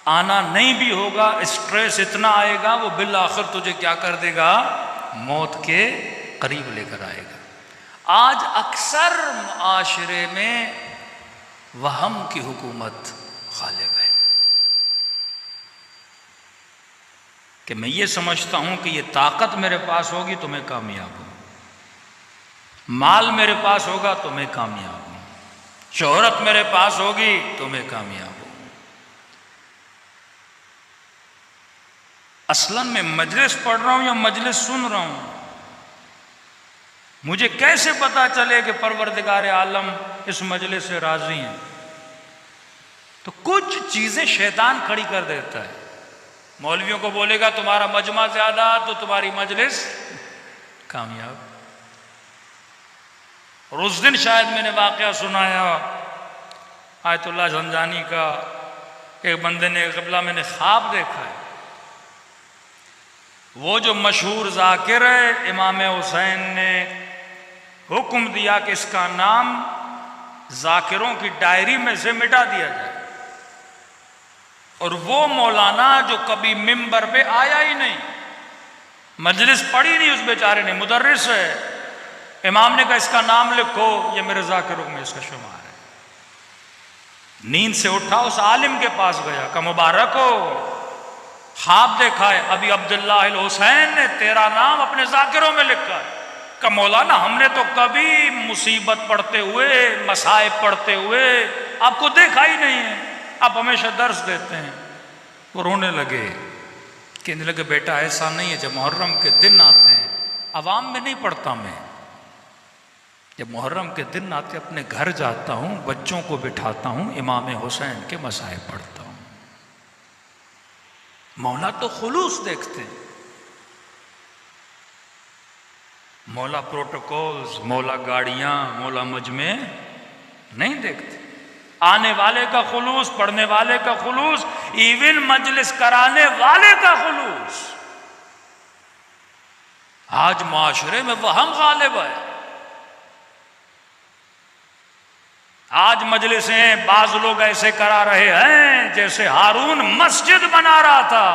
आना नहीं भी होगा, स्ट्रेस इतना आएगा, वो बिल आखिर तुझे क्या कर देगा? मौत के करीब लेकर आएगा। आज अक्सर मुआशरे में वहम की हुकूमत गालिब है कि मैं ये समझता हूं कि ये ताकत मेरे पास होगी तो मैं कामयाब हूं, माल मेरे पास होगा तो मैं कामयाब हूं, शोहरत मेरे पास होगी तो मैं कामयाब हूं। असलन में मजलिस पढ़ रहा हूं या मजलिस सुन रहा हूं, मुझे कैसे पता चले कि परवरदिगार आलम इस मजलिस से राजी हैं? तो कुछ चीजें शैतान खड़ी कर देता है। मौलवियों को बोलेगा तुम्हारा मजमा ज्यादा तो तुम्हारी मजलिस कामयाब। और उस दिन शायद मैंने वाकया सुनाया आयतुल्लाह झंझानी का, एक बंदे ने क़िबला मैंने ख्वाब देखा है, वो जो मशहूर जाकिर है इमाम हुसैन ने हुक्म दिया कि इसका नाम जाकिरों की डायरी में से मिटा दिया जाए। और वो मौलाना जो कभी मिंबर पे आया ही नहीं, मजलिस पढ़ी नहीं उस बेचारे ने, मुदर्रिस है, इमाम ने कहा इसका नाम लिखो, ये मेरे जाकिरों में इसका शुमार है। नींद से उठा, उस आलिम के पास गया, का मुबारक हो, ख्वाब देखा है अभी अब्दुल्लाह अल हुसैन ने तेरा नाम अपने जाकिरों में लिखा है। का मौलाना हमने तो कभी मुसीबत पढ़ते हुए, मसाइब पढ़ते हुए आपको देखा ही नहीं है, आप हमेशा दर्स देते हैं। वो रोने लगे, कहने लगे बेटा ऐसा नहीं है, जब मुहर्रम के दिन आते हैं, अवाम में नहीं पढ़ता मैं, जब मुहर्रम के दिन आते अपने घर जाता हूं, बच्चों को बिठाता हूं, इमाम हुसैन के मसाइब पढ़ता हूं। मौला तो खुलूस देखते हैं, मौला प्रोटोकॉल्स, मौला गाड़ियां, मौला मजमे नहीं देखते। आने वाले का खुलूस, पढ़ने वाले का खुलूस, इवन मजलिस कराने वाले का खुलूस। आज माशरे में वहम गालिब है, आज मजलिसें बाज लोग ऐसे करा रहे हैं जैसे हारून मस्जिद बना रहा था।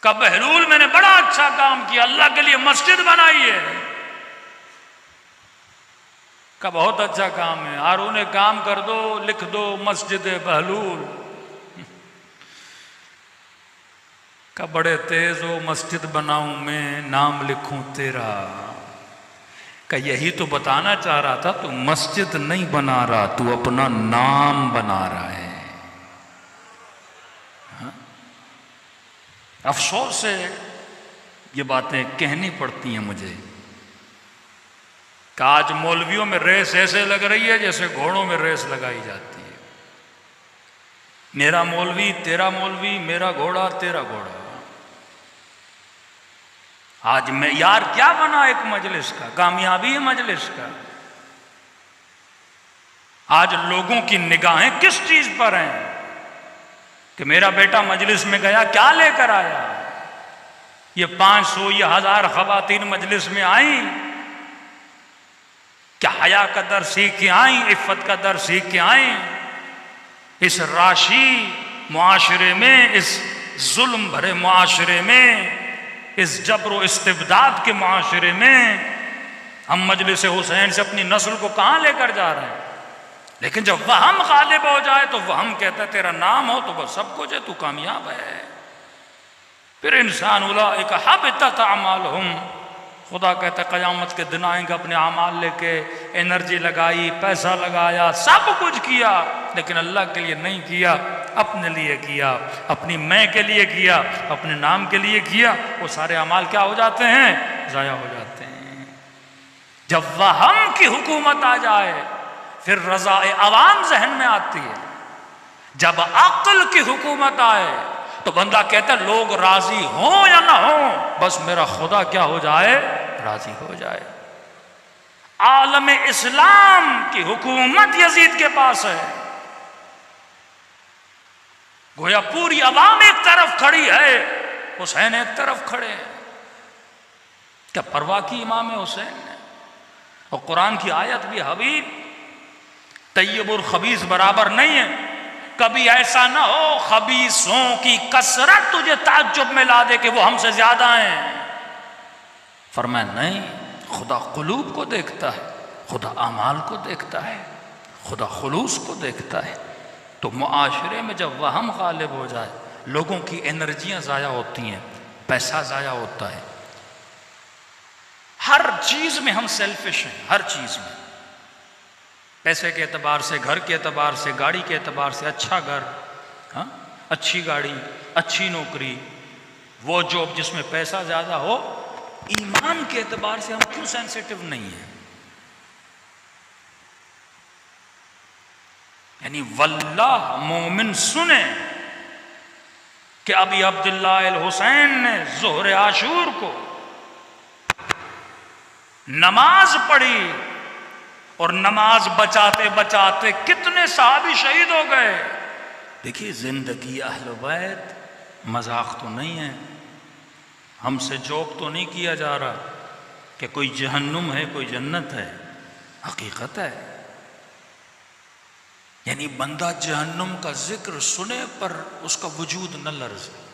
का बहलूल मैंने बड़ा अच्छा काम किया, अल्लाह के लिए मस्जिद बनाई है। का बहुत अच्छा काम है, हारून एक काम कर दो, लिख दो मस्जिद बहलूल। का बड़े तेज हो, मस्जिद बनाऊं मैं, नाम लिखूं तेरा। का यही तो बताना चाह रहा था, तू मस्जिद नहीं बना रहा, तू अपना नाम बना रहा है। हाँ? अफसोस से ये बातें कहनी पड़ती हैं मुझे। कि आज मौलवियों में रेस ऐसे लग रही है जैसे घोड़ों में रेस लगाई जाती है। मेरा मौलवी तेरा मौलवी, मेरा घोड़ा तेरा घोड़ा। आज मैं यार क्या बना एक मजलिस का, कामयाबी है मजलिस का। आज लोगों की निगाहें किस चीज पर हैं कि मेरा बेटा मजलिस में गया क्या लेकर आया। ये 500 या 1000 खवातीन मजलिस में आई, क्या हया का दर सीख के आई, इफ्फत का दर सीख के आई। इस राशि मुआशरे में, इस जुल्म भरे मुआशरे में, इस जबर इस्तिबदाद के मुआशरे में हम मजलिस हुसैन से अपनी नस्ल को कहां लेकर जा रहे हैं। लेकिन जब वहम गालिब हो जाए तो वहम कहता है तेरा नाम हो तो बस सब कुछ है, तू कामयाब है। फिर इंसान उलाइक हबितत अमालहुम, खुदा कहता है क़यामत के दिन आएंगे अपने अमाल लेके, एनर्जी लगाई, पैसा लगाया, सब कुछ किया, लेकिन अल्लाह के लिए नहीं किया, अपने लिए किया, अपनी मैं के लिए किया, अपने नाम के लिए किया। वो सारे अमाल क्या हो जाते हैं, ज़ाया हो जाते हैं। जब वहम की हुकूमत आ जाए फिर रज़ाए अवाम जहन में आती है। जब अक्ल की हुकूमत आए तो बंदा कहता है लोग राजी हो या ना हो, बस मेरा खुदा क्या हो जाए, राजी हो जाए। आलम इस्लाम की हुकूमत यजीद के पास है। गोया पूरी अवाम एक तरफ खड़ी है, हुसैन एक तरफ खड़े हैं। क्या परवाह की इमाम हुसैन ने। और कुरान की आयत भी हबीब तय्यब और खबीस बराबर नहीं है। कभी ऐसा ना हो खबीसों की कसरत तुझे ताज्जुब में ला दे कि वो हमसे ज्यादा हैं। फरमाया नहीं, खुदा कुलूब को देखता है, खुदा अमाल को देखता है, खुदा खुलूस को देखता है। तो मुआशरे में जब वहम गालिब हो जाए, लोगों की एनर्जियां ज़ाया होती हैं, पैसा ज़ाया होता है। हर चीज़ में हम सेल्फिश हैं, हर चीज़ में। पैसे के एतबार से, घर के एतबार से, गाड़ी के एतबार से, अच्छा घर, हाँ, अच्छी गाड़ी, अच्छी नौकरी, वो जॉब जिसमें पैसा ज़्यादा हो। ईमान के एतबार से हम क्यों सेंसिटिव नहीं हैं। यानी वल्लाह मोमिन सुने कि अभी अब्दुल्ला अल हुसैन ने ज़ोहर आशूर को नमाज पढ़ी और नमाज बचाते बचाते कितने सहाबी शहीद हो गए। देखिए जिंदगी अहले बैत मजाक तो नहीं है, हमसे जोक तो नहीं किया जा रहा कि कोई जहन्नुम है कोई जन्नत है, हकीकत है। यानी बंदा जहन्नुम का जिक्र सुने पर उसका वजूद न लर्ज़े।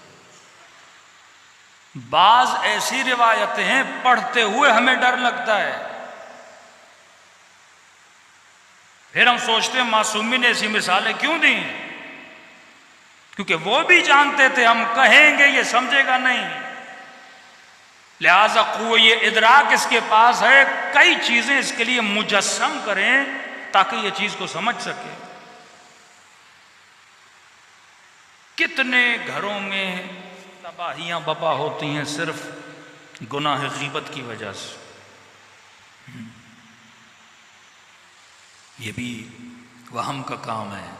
बाज ऐसी रिवायतें हैं पढ़ते हुए हमें डर लगता है, फिर हम सोचते हैं मासूमी ने ऐसी मिसालें क्यों दी, क्योंकि वो भी जानते थे हम कहेंगे ये समझेगा नहीं, लिहाजा क़ुव्वे इदराक इसके पास है, कई चीजें इसके लिए मुजस्सम करें ताकि ये चीज को समझ सके। कितने घरों में तबाहियां बपा होती हैं सिर्फ गुनाह ग़ीबत की वजह से। ये भी वहम का काम है।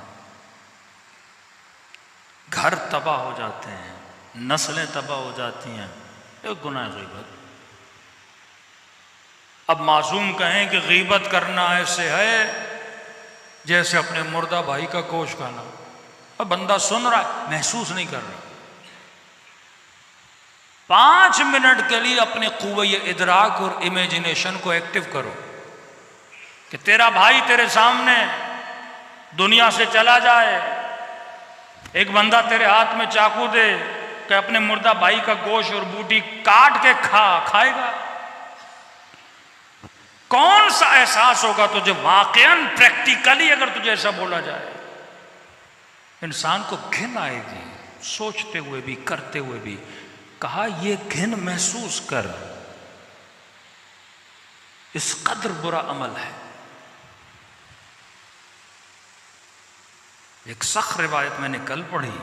घर तबाह हो जाते हैं, नस्लें तबाह हो जाती हैं, एक गुनाह ग़ीबत। अब मासूम कहें कि ग़ीबत करना ऐसे है जैसे अपने मुर्दा भाई का गोश्त खाना। अब बंदा सुन रहा है, महसूस नहीं कर रहा। 5 मिनट के लिए अपने क़ुव्वे इदराक और इमेजिनेशन को एक्टिव करो कि तेरा भाई तेरे सामने दुनिया से चला जाए, एक बंदा तेरे हाथ में चाकू दे कि अपने मुर्दा भाई का गोश्त और बूटी काट के खाएगा? कौन सा एहसास होगा तुझे वाकईन प्रैक्टिकली अगर तुझे ऐसा बोला जाए? इंसान को घिन आएगी सोचते हुए भी, करते हुए भी। कहा ये घिन महसूस कर, इस कदर बुरा अमल है। एक सख्त रिवायत मैंने कल पढ़ी,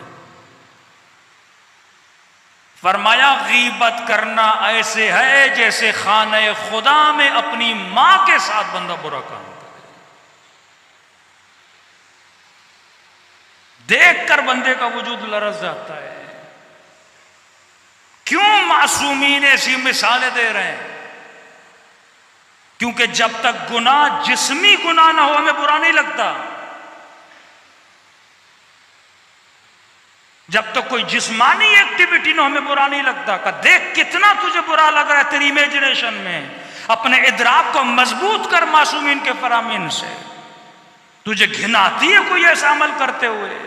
फरमाया गीबत करना ऐसे है जैसे खाने खुदा में अपनी मां के साथ बंदा बुरा काम करे। देखकर बंदे का वजूद लरज़ जाता है। क्यों मासूमीन ऐसी मिसालें दे रहे हैं? क्योंकि जब तक गुनाह जिस्मी गुनाह ना हो हमें बुरा नहीं लगता। जब तक कोई जिस्मानी एक्टिविटी ना हमें बुरा नहीं लगता। का देख कितना तुझे बुरा लग रहा है तेरी इमेजिनेशन में। अपने इदराक को मजबूत कर मासूमीन के फरामीन से। तुझे घिन आती है कोई ऐसा अमल करते हुए,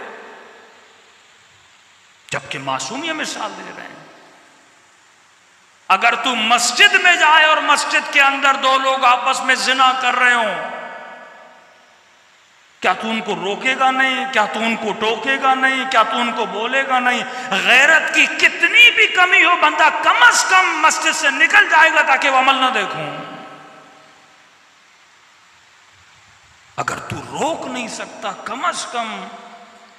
जबकि मासूम ये मिसाल दे रहे हैं। अगर तू मस्जिद में जाए और मस्जिद के अंदर दो लोग आपस में जिना कर रहे हो, क्या तू उनको रोकेगा नहीं? क्या तू उनको टोकेगा नहीं? क्या तू उनको बोलेगा नहीं? गैरत की कितनी भी कमी हो, बंदा कम से कम मस्जिद से निकल जाएगा ताकि वो अमल ना देखूं। अगर तू रोक नहीं सकता, कम से कम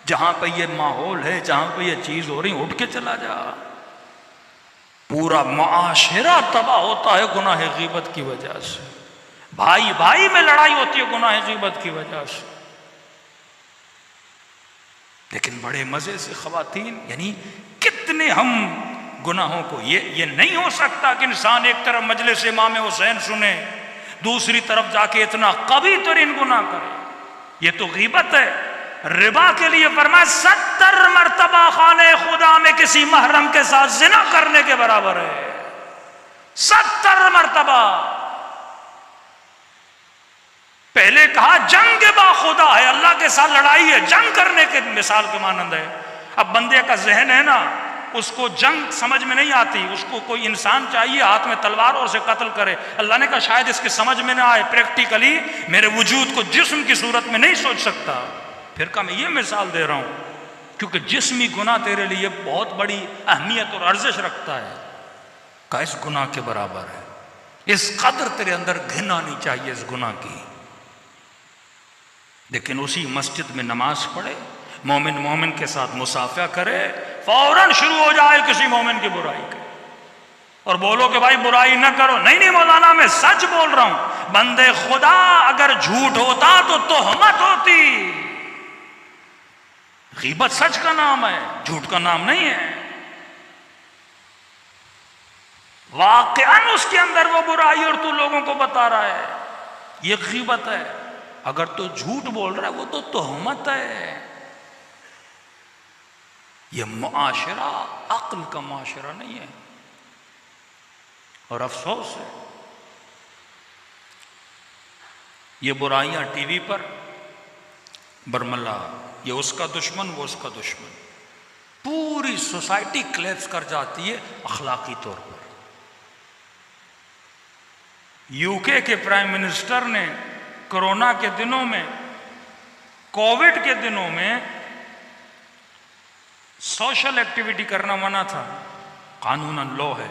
जहां पे ये माहौल है, जहां पे ये चीज हो रही, उठ के चला जा। पूरा मुआशरा तबाह होता है गुनाह गीबत की वजह से। भाई भाई में लड़ाई होती है गुनाह गीबत की वजह से। लेकिन बड़े मजे से खवातीन, यानी कितने हम गुनाहों को, ये नहीं हो सकता कि इंसान एक तरफ मजलिस इमाम हुसैन सुने, दूसरी तरफ जाके इतना कभी तरीन गुनाह करे। ये तो गीबत है। रिबा के लिए फरमाया 70 मरतबा खाने खुदा में किसी महरम के साथ जिना करने के बराबर है। 70 मरतबा। पहले कहा जंग बा खुदा है, अल्लाह के साथ लड़ाई है, जंग करने के मिसाल के मानंद है। अब बंदे का जहन है ना, उसको जंग समझ में नहीं आती, उसको कोई इंसान चाहिए हाथ में तलवार और उसे कत्ल करे। अल्लाह ने कहा शायद इसके समझ में ना आए, प्रैक्टिकली मेरे वजूद को जिस्म की सूरत में नहीं सोच सकता। फिर का मैं ये मिसाल दे रहा हूं क्योंकि जिस्मी गुनाह तेरे लिए बहुत बड़ी अहमियत और अर्जिश रखता है। का इस गुनाह के बराबर है। इस कदर तेरे अंदर घिन आनी चाहिए इस गुनाह की। लेकिन उसी मस्जिद में नमाज पढ़े, मोमिन मोमिन के साथ मुसाफा करे, फौरन शुरू हो जाए किसी मोमिन की बुराई के और बोलो कि भाई बुराई ना करो। नहीं नहीं मौलाना, मैं सच बोल रहा हूं। बंदे खुदा अगर झूठ होता तो तोहमत होती। गीबत सच का नाम है, झूठ का नाम नहीं है। वाकईन उसके अंदर वो बुराई और तू लोगों को बता रहा है, ये गीबत है। अगर तू झूठ बोल रहा है वो तो तोहमत है। ये मुआशरा अक्ल का मुआशरा नहीं है। और अफसोस है ये बुराइयां टीवी पर बरमला, ये उसका दुश्मन वो उसका दुश्मन, पूरी सोसाइटी क्लेप्स कर जाती है अखलाकी तौर पर। यूके के प्राइम मिनिस्टर ने कोरोना के दिनों में, कोविड के दिनों में सोशल एक्टिविटी करना मना था, कानूनन लॉ है।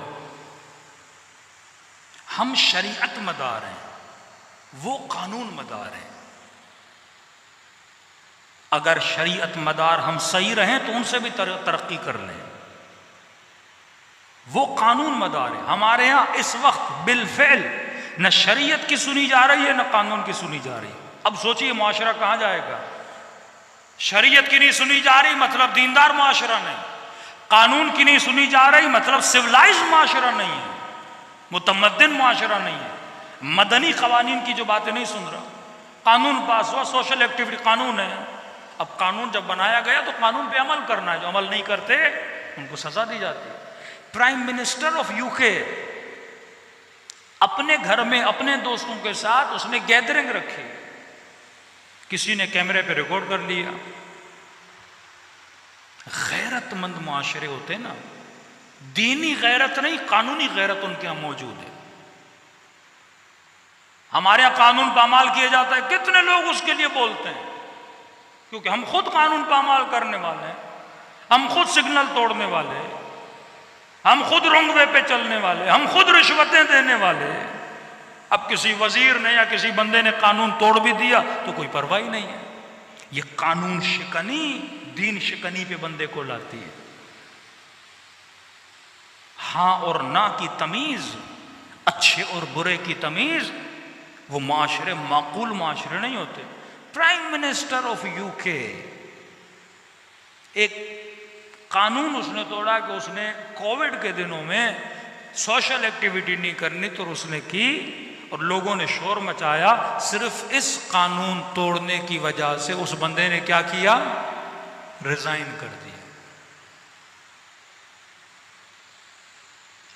हम शरीयत मदार हैं, वो कानून मदार हैं। अगर शरीयत मदार हम सही रहें तो उनसे भी तरक्की कर लें। वो कानून मदार है। हमारे यहां इस वक्त बिलफेल न शरीयत की सुनी जा रही है न कानून की सुनी जा रही है। अब सोचिए मुआशरा कहां जाएगा। शरीयत की नहीं सुनी जा रही मतलब दीनदार मुआशरा नहीं, कानून की नहीं सुनी जा रही मतलब सिविलाइज्ड मुआशरा नहीं है, मुतमद्दिन मुआशरा नहीं है, मदनी कवानीन की जो बातें नहीं सुन रहा। कानून पास हुआ, सोशल एक्टिविटी कानून है। अब कानून जब बनाया गया तो कानून पे अमल करना है, जो अमल नहीं करते उनको सजा दी जाती है। प्राइम मिनिस्टर ऑफ यूके अपने घर में अपने दोस्तों के साथ उसने गैदरिंग रखी, किसी ने कैमरे पे रिकॉर्ड कर लिया। गैरतमंद मुआशरे होते ना, दीनी गैरत नहीं, कानूनी गैरत उनके यहां मौजूद है। हमारे यहां कानून पामाल किया जाता है, कितने लोग उसके लिए बोलते हैं, क्योंकि हम खुद कानून पामाल करने वाले हैं, हम खुद सिग्नल तोड़ने वाले हैं, हम खुद रॉन्ग वे पे चलने वाले, हम खुद रिश्वतें देने वाले। अब किसी वजीर ने या किसी बंदे ने कानून तोड़ भी दिया तो कोई परवाह ही नहीं है। ये कानून शिकनी दीन शिकनी पे बंदे को लाती है। हाँ और ना की तमीज, अच्छे और बुरे की तमीज, वो माशरे माकूल माशरे नहीं होते। प्राइम मिनिस्टर ऑफ यूके, एक कानून उसने तोड़ा कि उसने कोविड के दिनों में सोशल एक्टिविटी नहीं करनी, तो उसने की और लोगों ने शोर मचाया। सिर्फ इस कानून तोड़ने की वजह से उस बंदे ने क्या किया, रिजाइन कर दिया।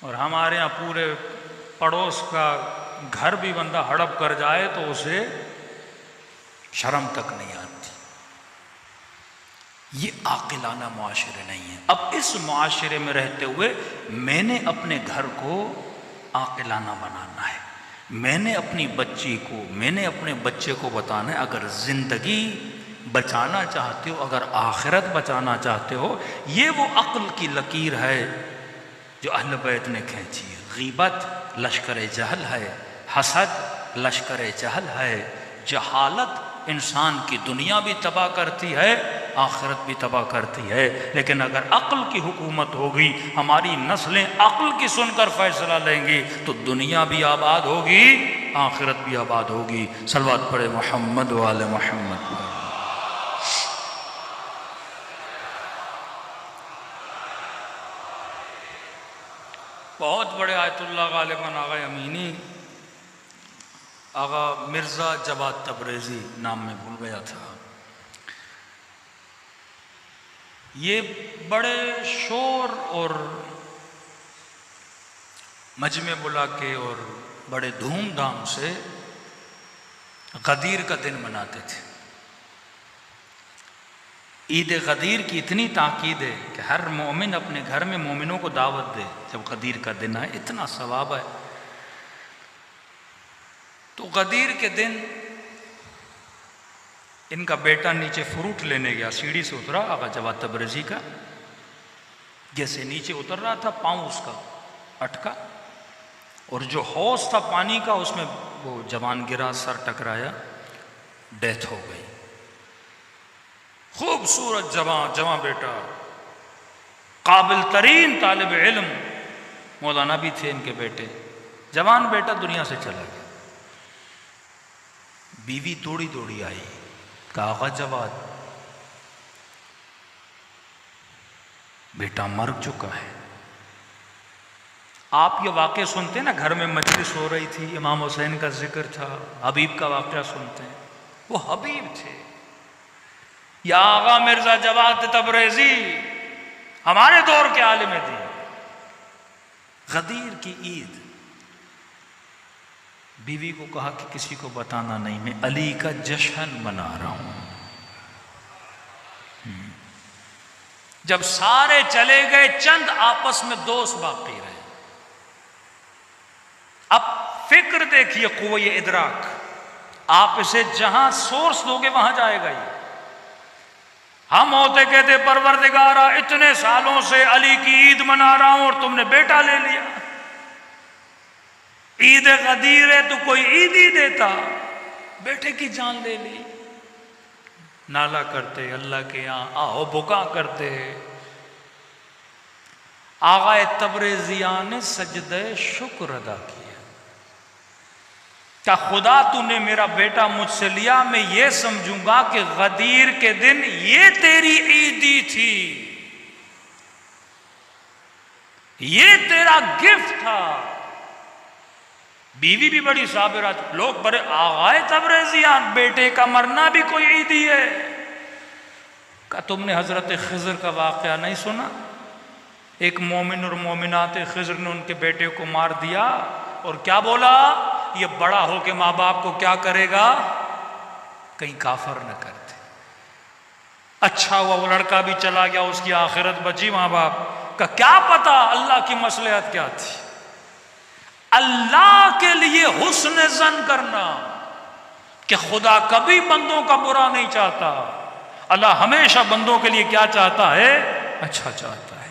और हमारे यहां पूरे पड़ोस का घर भी बंदा हड़प कर जाए तो उसे शर्म तक नहीं आती। ये आकिलाना मुआशरे नहीं है। अब इस मुआशरे में रहते हुए मैंने अपने घर को आकिलाना बनाना है। मैंने अपनी बच्ची को, मैंने अपने बच्चे को बताना है, अगर जिंदगी बचाना चाहते हो, अगर आखिरत बचाना चाहते हो, ये वो अक्ल की लकीर है जो अहले बैत ने खींची है। गीबत लश्कर जहल है, हसद लश्कर जहल है, जहालत इंसान की दुनिया भी तबाह करती है, आखिरत भी तबाह करती है। लेकिन अगर अक्ल की हुकूमत होगी, हमारी नस्लें अक्ल की सुनकर फैसला लेंगी, तो दुनिया भी आबाद होगी, आखिरत भी आबाद होगी। सलवात पढ़े मोहम्मद वाले मोहम्मद। बहुत बड़े आयतुल्लाह गालिबन आगा अमीनी, आगा मिर्ज़ा जवाद तबरेज़ी, नाम में भूल गया था, ये बड़े शोर और मजमे बुला के और बड़े धूमधाम से गदीर का दिन मनाते थे। ईद गदीर की इतनी ताकीद है कि हर मोमिन अपने घर में मोमिनों को दावत दे। जब गदीर का दिन है, इतना सवाब है। तो गदीर के दिन इनका बेटा नीचे फ्रूट लेने गया, सीढ़ी से उतरा आगा जवाद तबरेज़ी का, जैसे नीचे उतर रहा था पाँव उसका अटका और जो हौज था पानी का उसमें वो जवान गिरा, सर टकराया, डेथ हो गई। खूबसूरत जवां बेटा, काबिल तरीन तालिब इल्म, मौलाना भी थे इनके बेटे, जवान बेटा दुनिया से चला गया। बीवी दौड़ी दौड़ी आई, कहा जवाद बेटा मर चुका है। आप ये वाक़े सुनते ना, घर में मजलिस हो रही थी, इमाम हुसैन का जिक्र था, हबीब का वाक़या सुनते हैं, वो हबीब थे। या आगा मिर्जा जवाद तबरेज़ी हमारे दौर के आलिम थे। गदीर की ईद, बीवी को कहा कि किसी को बताना नहीं, मैं अली का जश्न मना रहा हूं। जब सारे चले गए, चंद आपस में दोस्त बाकी रहे। अब फिक्र देखिए, कुव्वे इदराक, आप इसे जहां सोर्स दोगे वहां जाएगा ये। हम होते कहते परवरदिगारा इतने सालों से अली की ईद मना रहा हूं और तुमने बेटा ले लिया। ईद गदीर है तो कोई ईद ही देता, बेटे की जान ले ली। नाला करते अल्लाह के यहां, आओ बुका करते। आगा तबरेज़िया ने सजदे शुक्र अदा किया। क्या खुदा तूने मेरा बेटा मुझसे लिया, मैं ये समझूंगा कि गदीर के दिन ये तेरी ईदी थी, ये तेरा गिफ्ट था। बीवी भी बड़ी साबिरा, लोग बड़े आगाए तबरेज़िया, बेटे का मरना भी कोई ईदी है। क्या तुमने हजरत खिज़र का वाक़या नहीं सुना? एक मोमिन और मोमिनात खिज़र ने उनके बेटे को मार दिया, और क्या बोला, ये बड़ा हो के माँ बाप को क्या करेगा, कहीं काफर न कर दे। अच्छा हुआ वो लड़का भी चला गया, उसकी आखिरत बची, माँ बाप का क्या पता अल्लाह की मसलहत क्या थी। अल्लाह के लिए हुस्न ज़न करना कि खुदा कभी बंदों का बुरा नहीं चाहता, अल्लाह हमेशा बंदों के लिए क्या चाहता है, अच्छा चाहता है।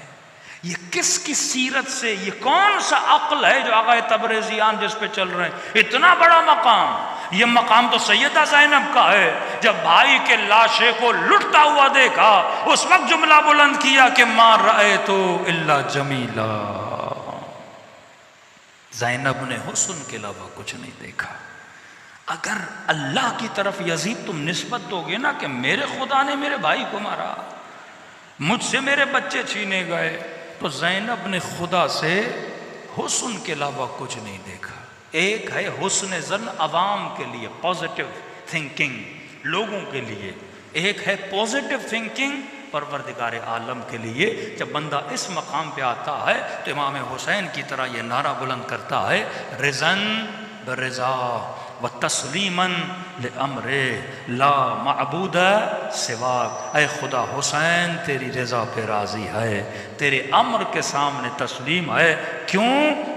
ये किसकी सीरत से, ये कौन सा अक्ल है जो आगा तबरेज़ियान जिस पे चल रहे हैं, इतना बड़ा मकाम। ये मकाम तो सैयदा ज़ैनब का है। जब भाई के लाशे को लुटता हुआ देखा, उस वक्त जुमला बुलंद किया कि मार रहे तो इल्ला जमीला। ज़ैनब ने हुस्न के अलावा कुछ नहीं देखा। अगर अल्लाह की तरफ यजीद तुम निस्बत दोगे ना कि मेरे खुदा ने मेरे भाई को मारा, मुझसे मेरे बच्चे छीने गए, तो ज़ैनब ने खुदा से हुस्न के अलावा कुछ नहीं देखा। एक है हुस्न ज़न अवाम के लिए, पॉजिटिव थिंकिंग लोगों के लिए, एक है पॉजिटिव थिंकिंग परवरदिगार आलम के लिए। जब बंदा इस मकाम पे आता है तो इमाम हुसैन की तरह ये नारा बुलंद करता है, रिज़न बरिज़ा व तस्लीमन ले अमरे ला मअबूद सिवाक। ऐ खुदा हुसैन तेरी रज़ा पे राज़ी है, तेरे अम्र के सामने तस्लीम है। क्यों?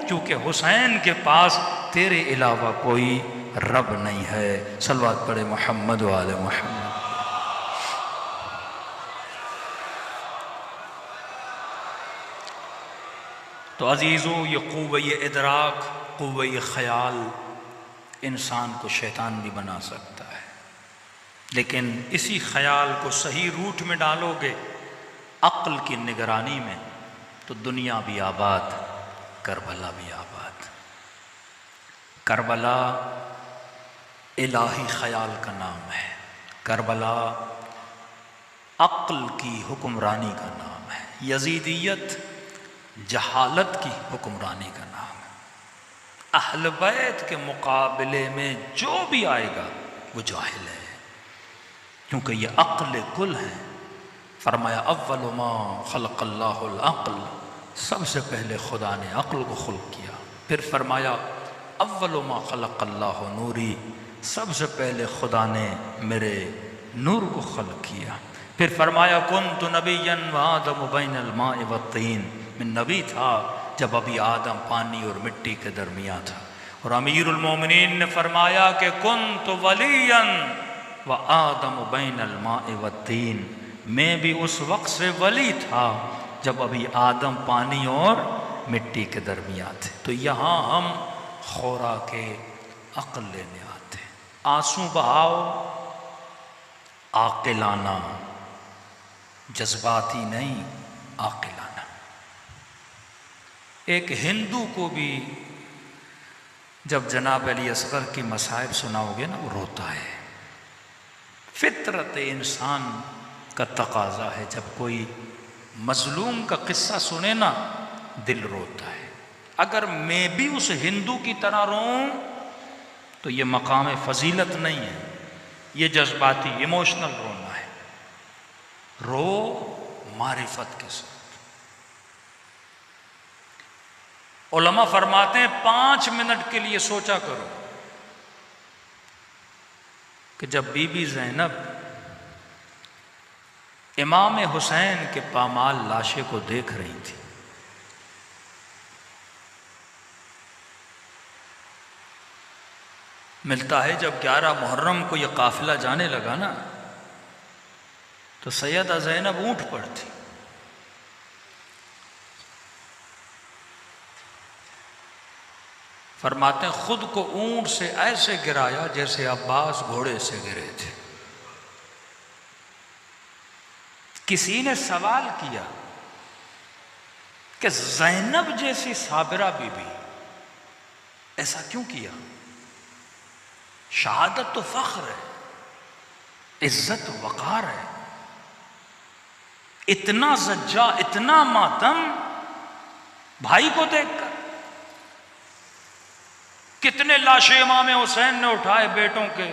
क्योंकि हुसैन के पास तेरे अलावा कोई रब नहीं है। सलवात पढ़े मोहम्मद व आले मोहम्मद। तो अजीज़ों, ये क़ुव्वे इदराक, क़ुव्वे ख़याल इंसान को शैतान भी बना सकता है, लेकिन इसी ख्याल को सही रूट में डालोगे अक्ल की निगरानी में, तो दुनिया भी आबाद, करबला भी आबाद। करबला इलाही ख्याल का नाम है, करबला अक्ल की हुक्मरानी का नाम है, यजीदियत जहालत की हुक्मरानी का नाम है। अहल बैत के मुकाबले में जो भी आएगा वो जाहिल है, क्योंकि ये अक्ल कुल है। फरमाया अव्वल मा खलक़ल्लाहुल अक़्ल, सबसे पहले खुदा ने अक्ल को खुल्क़ किया। फिर फरमाया अव्वल मा खलक़ल्लाहु नूरी, सबसे पहले खुदा ने मेरे नूर को खल्क़ किया। फिर फरमाया कुन्तु नबिय्यन व आदम बैनल माइ व तीन, मैं नबी था जब अभी आदम पानी और मिट्टी के दरमियान था। और अमीरुल मोमिनीन ने फरमाया कि कुन्तु वलियन व आदम बैनल माइ व तीन, मैं भी उस वक्त से वली था जब अभी आदम पानी और मिट्टी के दरमियान थे। तो यहाँ हम खुरा के अक्ल लेने आते हैं। आंसू बहाओ आकिलाना, जज्बाती नहीं आकिलाना। एक हिंदू को भी जब जनाब अली असगर की मसाइब सुनाओगे ना, वो रोता है। फितरत इंसान का तकाजा है, जब कोई मजलूम का किस्सा सुने ना, दिल रोता है। अगर मैं भी उस हिंदू की तरह रोऊं तो ये मकाम फजीलत नहीं है, ये जज्बाती इमोशनल रोना है। रो मारिफत के साथ। उलमा फरमाते हैं 5 मिनट के लिए सोचा करो कि जब बीबी ज़ैनब इमाम हुसैन के पामाल लाशे को देख रही थी, मिलता है जब 11 मुहर्रम को यह काफिला जाने लगा ना, तो सैयदा ज़ैनब ऊंट पर थी। फरमाते हैं खुद को ऊंट से ऐसे गिराया जैसे अब्बास घोड़े से गिरे थे। किसी ने सवाल किया कि ज़ैनब जैसी साबिरा बीबी ऐसा क्यों किया? शहादत तो फख्र है, इज्जत वकार है, इतना सज्जा, इतना मातम भाई को देखकर। कितने लाशें इमाम हुसैन ने उठाए बेटों के,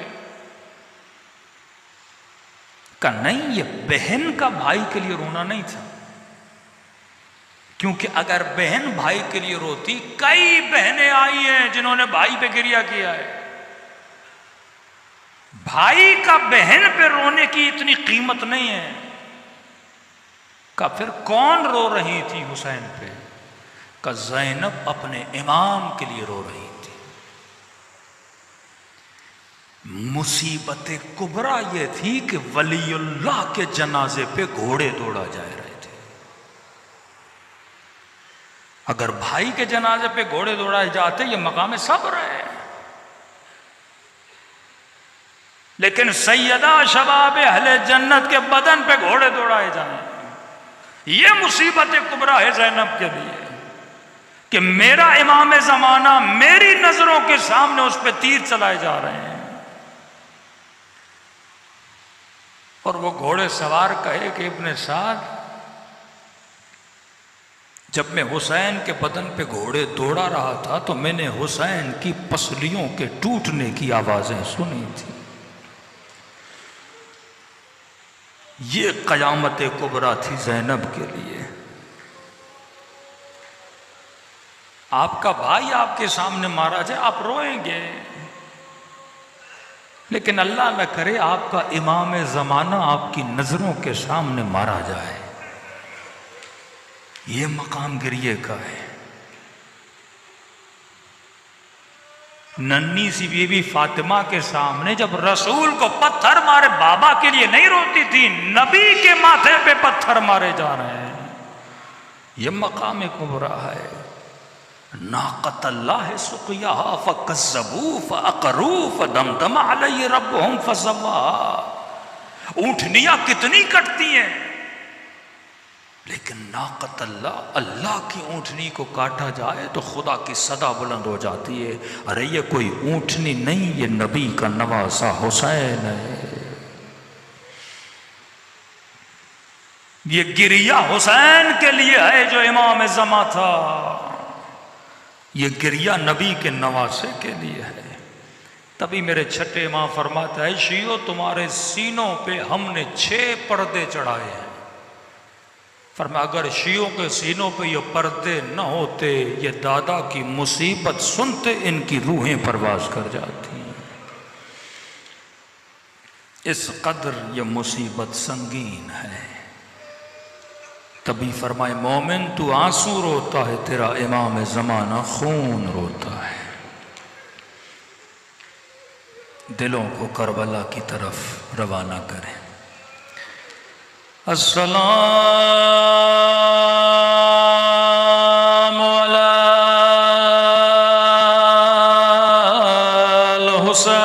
का नहीं, ये बहन का भाई के लिए रोना नहीं था। क्योंकि अगर बहन भाई के लिए रोती, कई बहनें आई हैं जिन्होंने भाई पे गिरिया किया है, भाई का बहन पे रोने की इतनी कीमत नहीं है। का फिर कौन रो रही थी हुसैन पे? का ज़ैनब अपने इमाम के लिए रो रही थी। मुसीबत कुबरा ये थी कि वलीउल्लाह के जनाजे पे घोड़े दौड़ा जा रहे थे। अगर भाई के जनाजे पे घोड़े दौड़ाए जाते, ये मकाम सब्र है। लेकिन सैयदा शबाब अहले जन्नत के बदन पे घोड़े दौड़ाए जाए, ये मुसीबत कुबरा है ज़ैनब के लिए कि मेरा इमाम ज़माना, मेरी नजरों के सामने उस पर तीर चलाए जा रहे हैं। और वो घोड़े सवार कहे कि इब्ने साद, जब मैं हुसैन के बदन पे घोड़े दौड़ा रहा था तो मैंने हुसैन की पसलियों के टूटने की आवाजें सुनी थी। ये कयामत कुबरा थी ज़ैनब के लिए। आपका भाई आपके सामने मारा जाए, आप रोएंगे, लेकिन अल्लाह न करे आपका इमाम ज़माना आपकी नजरों के सामने मारा जाए। ये मकाम गिरिए का है। नन्ही सी बीबी फातिमा के सामने जब रसूल को पत्थर मारे, बाबा के लिए नहीं रोती थी, नबी के माथे पे पत्थर मारे जा रहे हैं। ये मकाम कुबरा है। नाक़तल्लाह सुक़ियाहा फ़कज़्ज़बू फ़अक़रू फ़दमदम अलैहि रब्बुहुम फ़सव्वा। ऊँटनियाँ कितनी कटती हैं, लेकिन नाक़तल्लाह, अल्लाह की ऊँटनी को काटा जाए तो खुदा की सदा बुलंद हो जाती है। अरे ये कोई ऊँटनी नहीं, ये नबी का नवासा हुसैन है। ये गिरिया हुसैन के लिए है जो इमाम ज़मा था। ये गिरिया नबी के नवासे के लिए है। तभी मेरे छठे इमाम फरमाता है, शियो तुम्हारे सीनों पे हमने 6 पर्दे चढ़ाए हैं। फरमा अगर शियों के सीनों पे ये पर्दे न होते, ये दादा की मुसीबत सुनते इनकी रूहें परवाज कर जाती। इस कदर ये मुसीबत संगीन है। तभी फरमाए, मोमिन तू आंसू रोता है, तेरा इमाम ज़माना खून रोता है। दिलों को करबला की तरफ रवाना करें। अस्सलाम अल हुसैन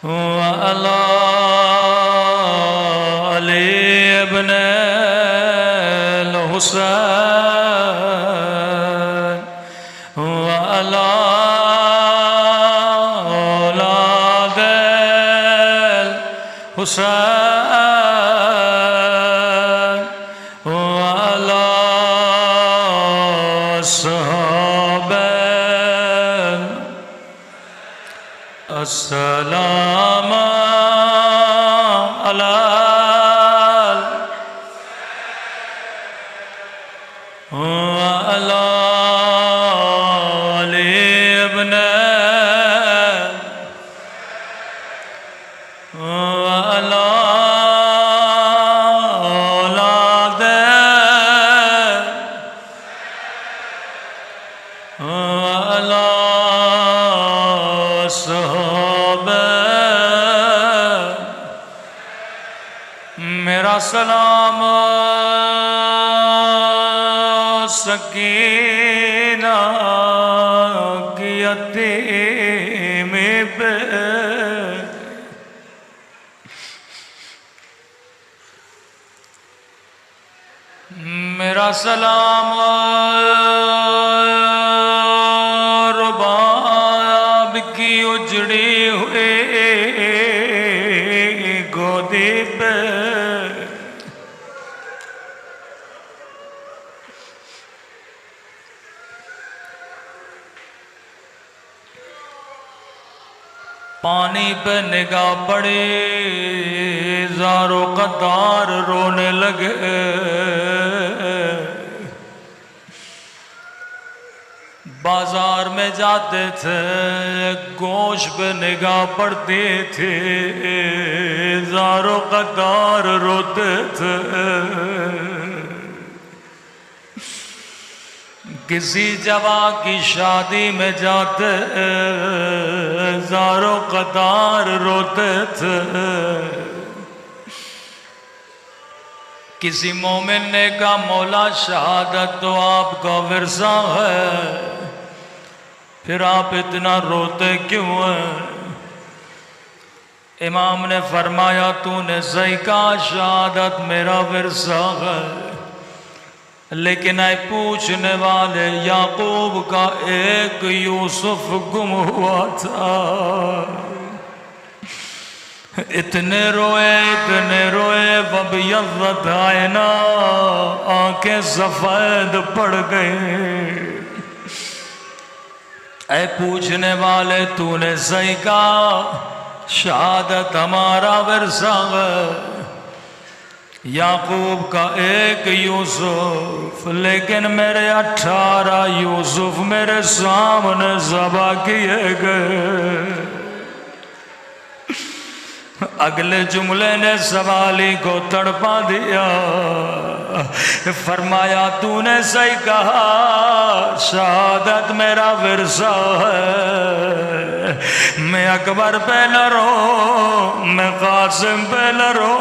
व अला अली इब्ने अल हुसैन व अला हुसैन वाला सहाबा अस्सलाम अला वाला इब्ने मेरा सलाम सकीना की यतीम पे, मेरा सलाम रुबाब की उजड़ी हुई गोदी पे, पानी पे निगाह पड़ी, ज़ारो कतार रोने लगे। बाजार में जाते थे, गोश्त पे निगाह पड़ती थी, ज़ारो कतार रोते थे। किसी जवा की शादी में जाते, ज़ारो कतार रोते थे। किसी मोमिन ने कहा मौला शहादत तो आपका विरसा है, फिर आप इतना रोते क्यों हैं? इमाम ने फरमाया तूने सही कहा, शहादत मेरा विरसा है, लेकिन ऐ पूछने वाले, याकूब का एक यूसुफ गुम हुआ था। इतने रोए वबियज़्ज़त आइना, आंखें सफेद पड़ गई। ऐ पूछने वाले तूने सही कहा, शहादत हमारा विरसा है, याकूब का एक यूसुफ, लेकिन मेरे 18 यूसुफ मेरे सामने ज़बा किए गए। अगले जुमले ने सवाली को तड़पा दिया। फरमाया तूने सही कहा, शहादत मेरा विरसा है। मैं अकबर पे न रो, मैं कासिम पे न रो,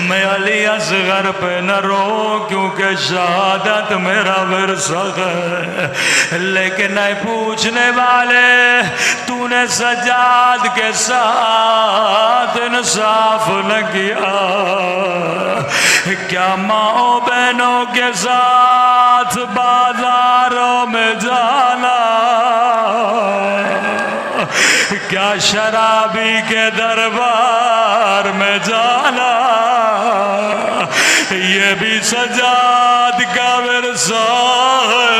मैं अली असगर पे न रो, क्योंकि शहादत मेरा विरसा है। लेकिन नहीं पूछने वाले, तूने सज्जाद के साथ इंसाफ न किया। क्या माओ बहनों के साथ बाजारों में जाना, क्या शराबी के दरबार में जाना, ये भी सज्जाद का विरसा है।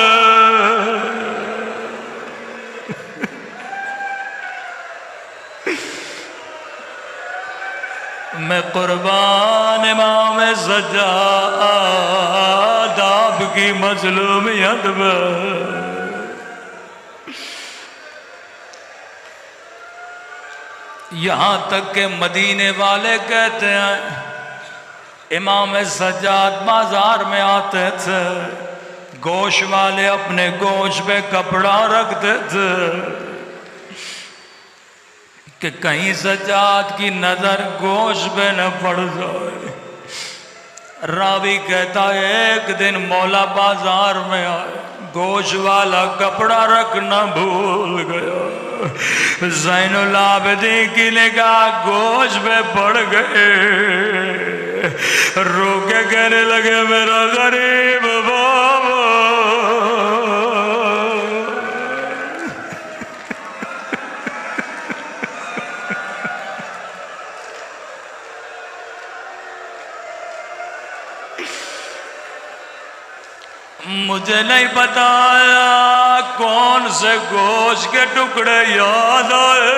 मैं कुर्बान इमाम सज्जाद आपकी मजलूमियत में। यहाँ तक के मदीने वाले कहते हैं इमाम सज्जाद बाजार में आते थे, गोश वाले अपने गोश पे कपड़ा रखते थे कि कहीं सज्जाद की नजर गोश पे न पड़ जाए। रावी कहता है एक दिन मौला बाजार में आए, गोश वाला कपड़ा रखना भूल गया। ज़ैनुल आबिदीन की निगाह गोश पे पड़ गए, रो के कहने लगे मेरा गरीब बाबा। मुझे नहीं बताया कौन से गोश्त के टुकड़े याद आए।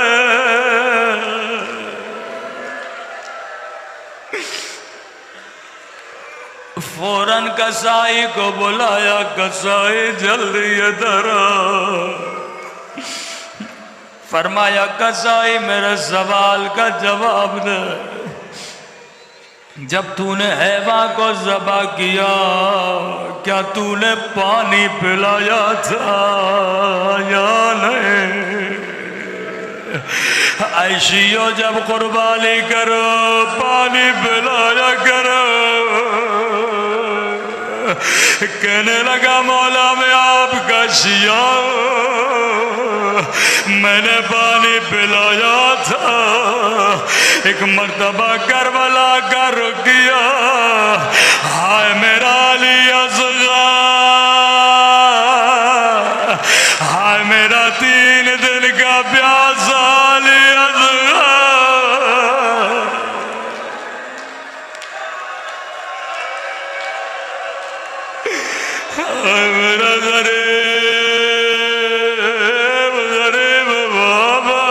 फौरन कसाई को बुलाया, कसाई जल्दी इधर आ। फरमाया कसाई मेरे सवाल का जवाब दे, जब तूने हैवा को ज़बा किया क्या तूने पानी पिलाया था या नहीं? ऐशियो जब कुर्बानी करो पानी पिलाया करो। कहने लगा मौला मैं आपका शिया, मैंने पानी पिलाया था। एक मर्तबा करबला का रुक गया, हाय मेरा अली असग़र, हाय मेरा 3 दिन का प्यासा अली असग़र। हाय मेरा गरीब गरीब बाबा।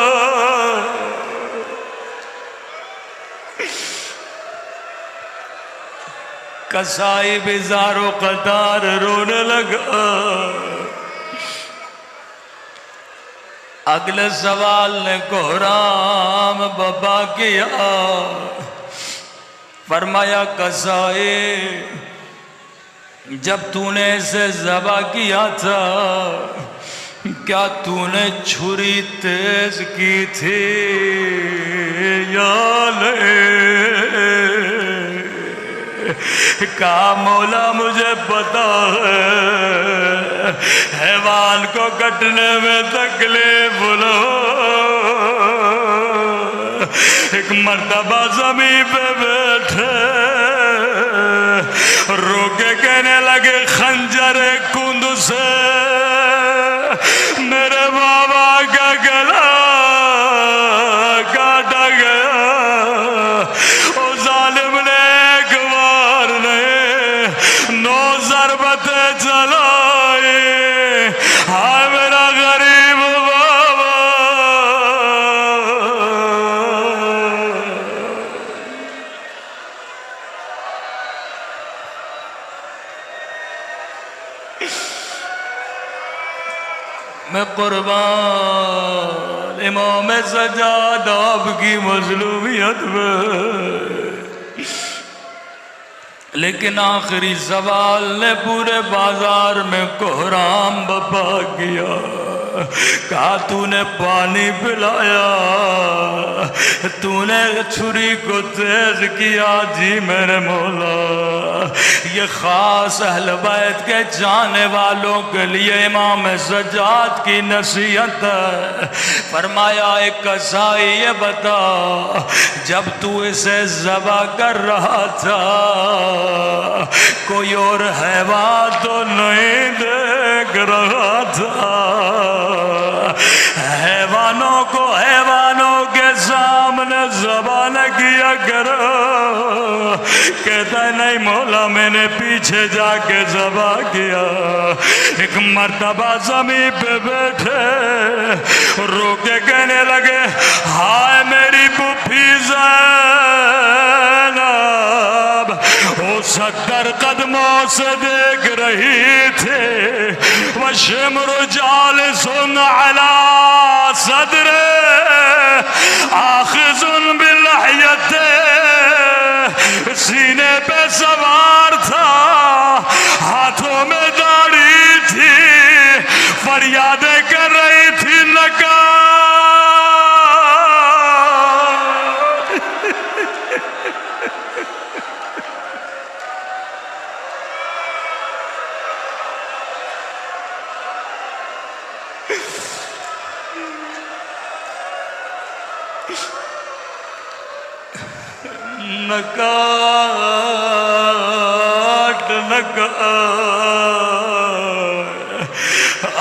कसाई बिजारो कतार रोने लगा। अगले सवाल ने कोहराम बाबा किया, फरमाया कसाई जब तूने इसे ज़बा किया था क्या तूने छुरी तेज की थी या नहीं? कहा मौला मुझे पता है हैवान को कटने में तकलीफ लो। एक मर्तबा ज़मीन पे बैठे रोके कहने लगे खंजर कुंद से मेरे बाबा का गला काटा गया। ओ जालिम ने एक बार नहीं 9 ज़रबतें चलाई। हाय मेरा गरीब बाबा। मैं कुर्बान इमाम सज्जाद आपकी मज़लूमियत में, लेकिन आखिरी सवाल ने पूरे बाजार में कोहराम बपा किया। कहा तूने पानी पिलाया, तूने छुरी को तेज किया। जी मेरे मौला, ये खास अहल बैत के जाने वालों के लिए इमाम सज्जाद की नसीहत है। फरमाया एक कसाई ये बता, जब तू इसे ज़बा कर रहा था कोई और हैवान तो नहीं देख रहा था? हैवानों को हैवानों के सामने ज़बा न किया करो। कहता नहीं मौला मैंने पीछे जाके ज़बा किया। एक मर्तबा ज़मीन पे बैठे रोके कहने लगे हाय मेरी बुफी ज़ैनब। वो 70 कदमों से देख रही थी। वशिम्रु जालिसुन अला सदरे आखिज़ुन बिलहयते, सीने पे सवार था, हाथों में दाढ़ी थी, फरियादें कर रही थी नका। नकाट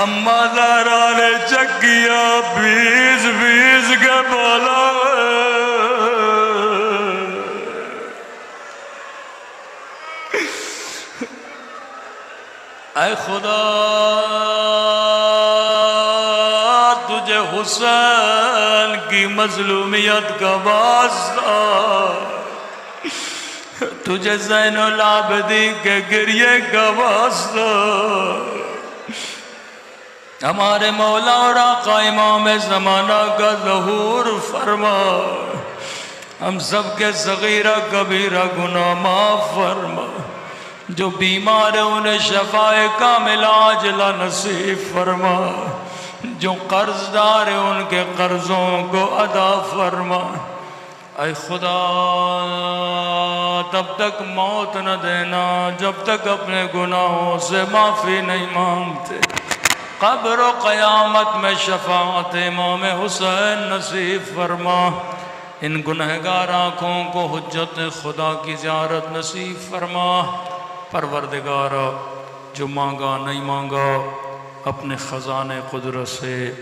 अम्मा ज़हरा ने चक्किया बीस के बोला ऐ खुदा तुझे हुसैन की मज़लूमियत का वास्ता, तुझे ज़ैनुल आबिदीन के गिरिए का वास्ता, हमारे मौला और आका इमाम ज़माना का ज़हूर फरमा। हम सब के सगीरा कबीरा गुनाह माफ़ फरमा। जो बीमार है उन्हें शफ़ाए कामिल आजिला नसीब फरमा। जो कर्जदार है उनके कर्जों को अदा फरमा। ऐ खुदा तब तक मौत न देना जब तक अपने गुनाहों से माफ़ी नहीं मांगते। क़ब्र व क़यामत में शफ़ाअत इमाम हुसैन नसीब फरमा। इन गुनहगार आँखों को हुज्जत खुदा की ज़ियारत नसीब फरमा। परवरदिगार जो मांगा नहीं मांगा अपने ख़ज़ाने क़ुदरत से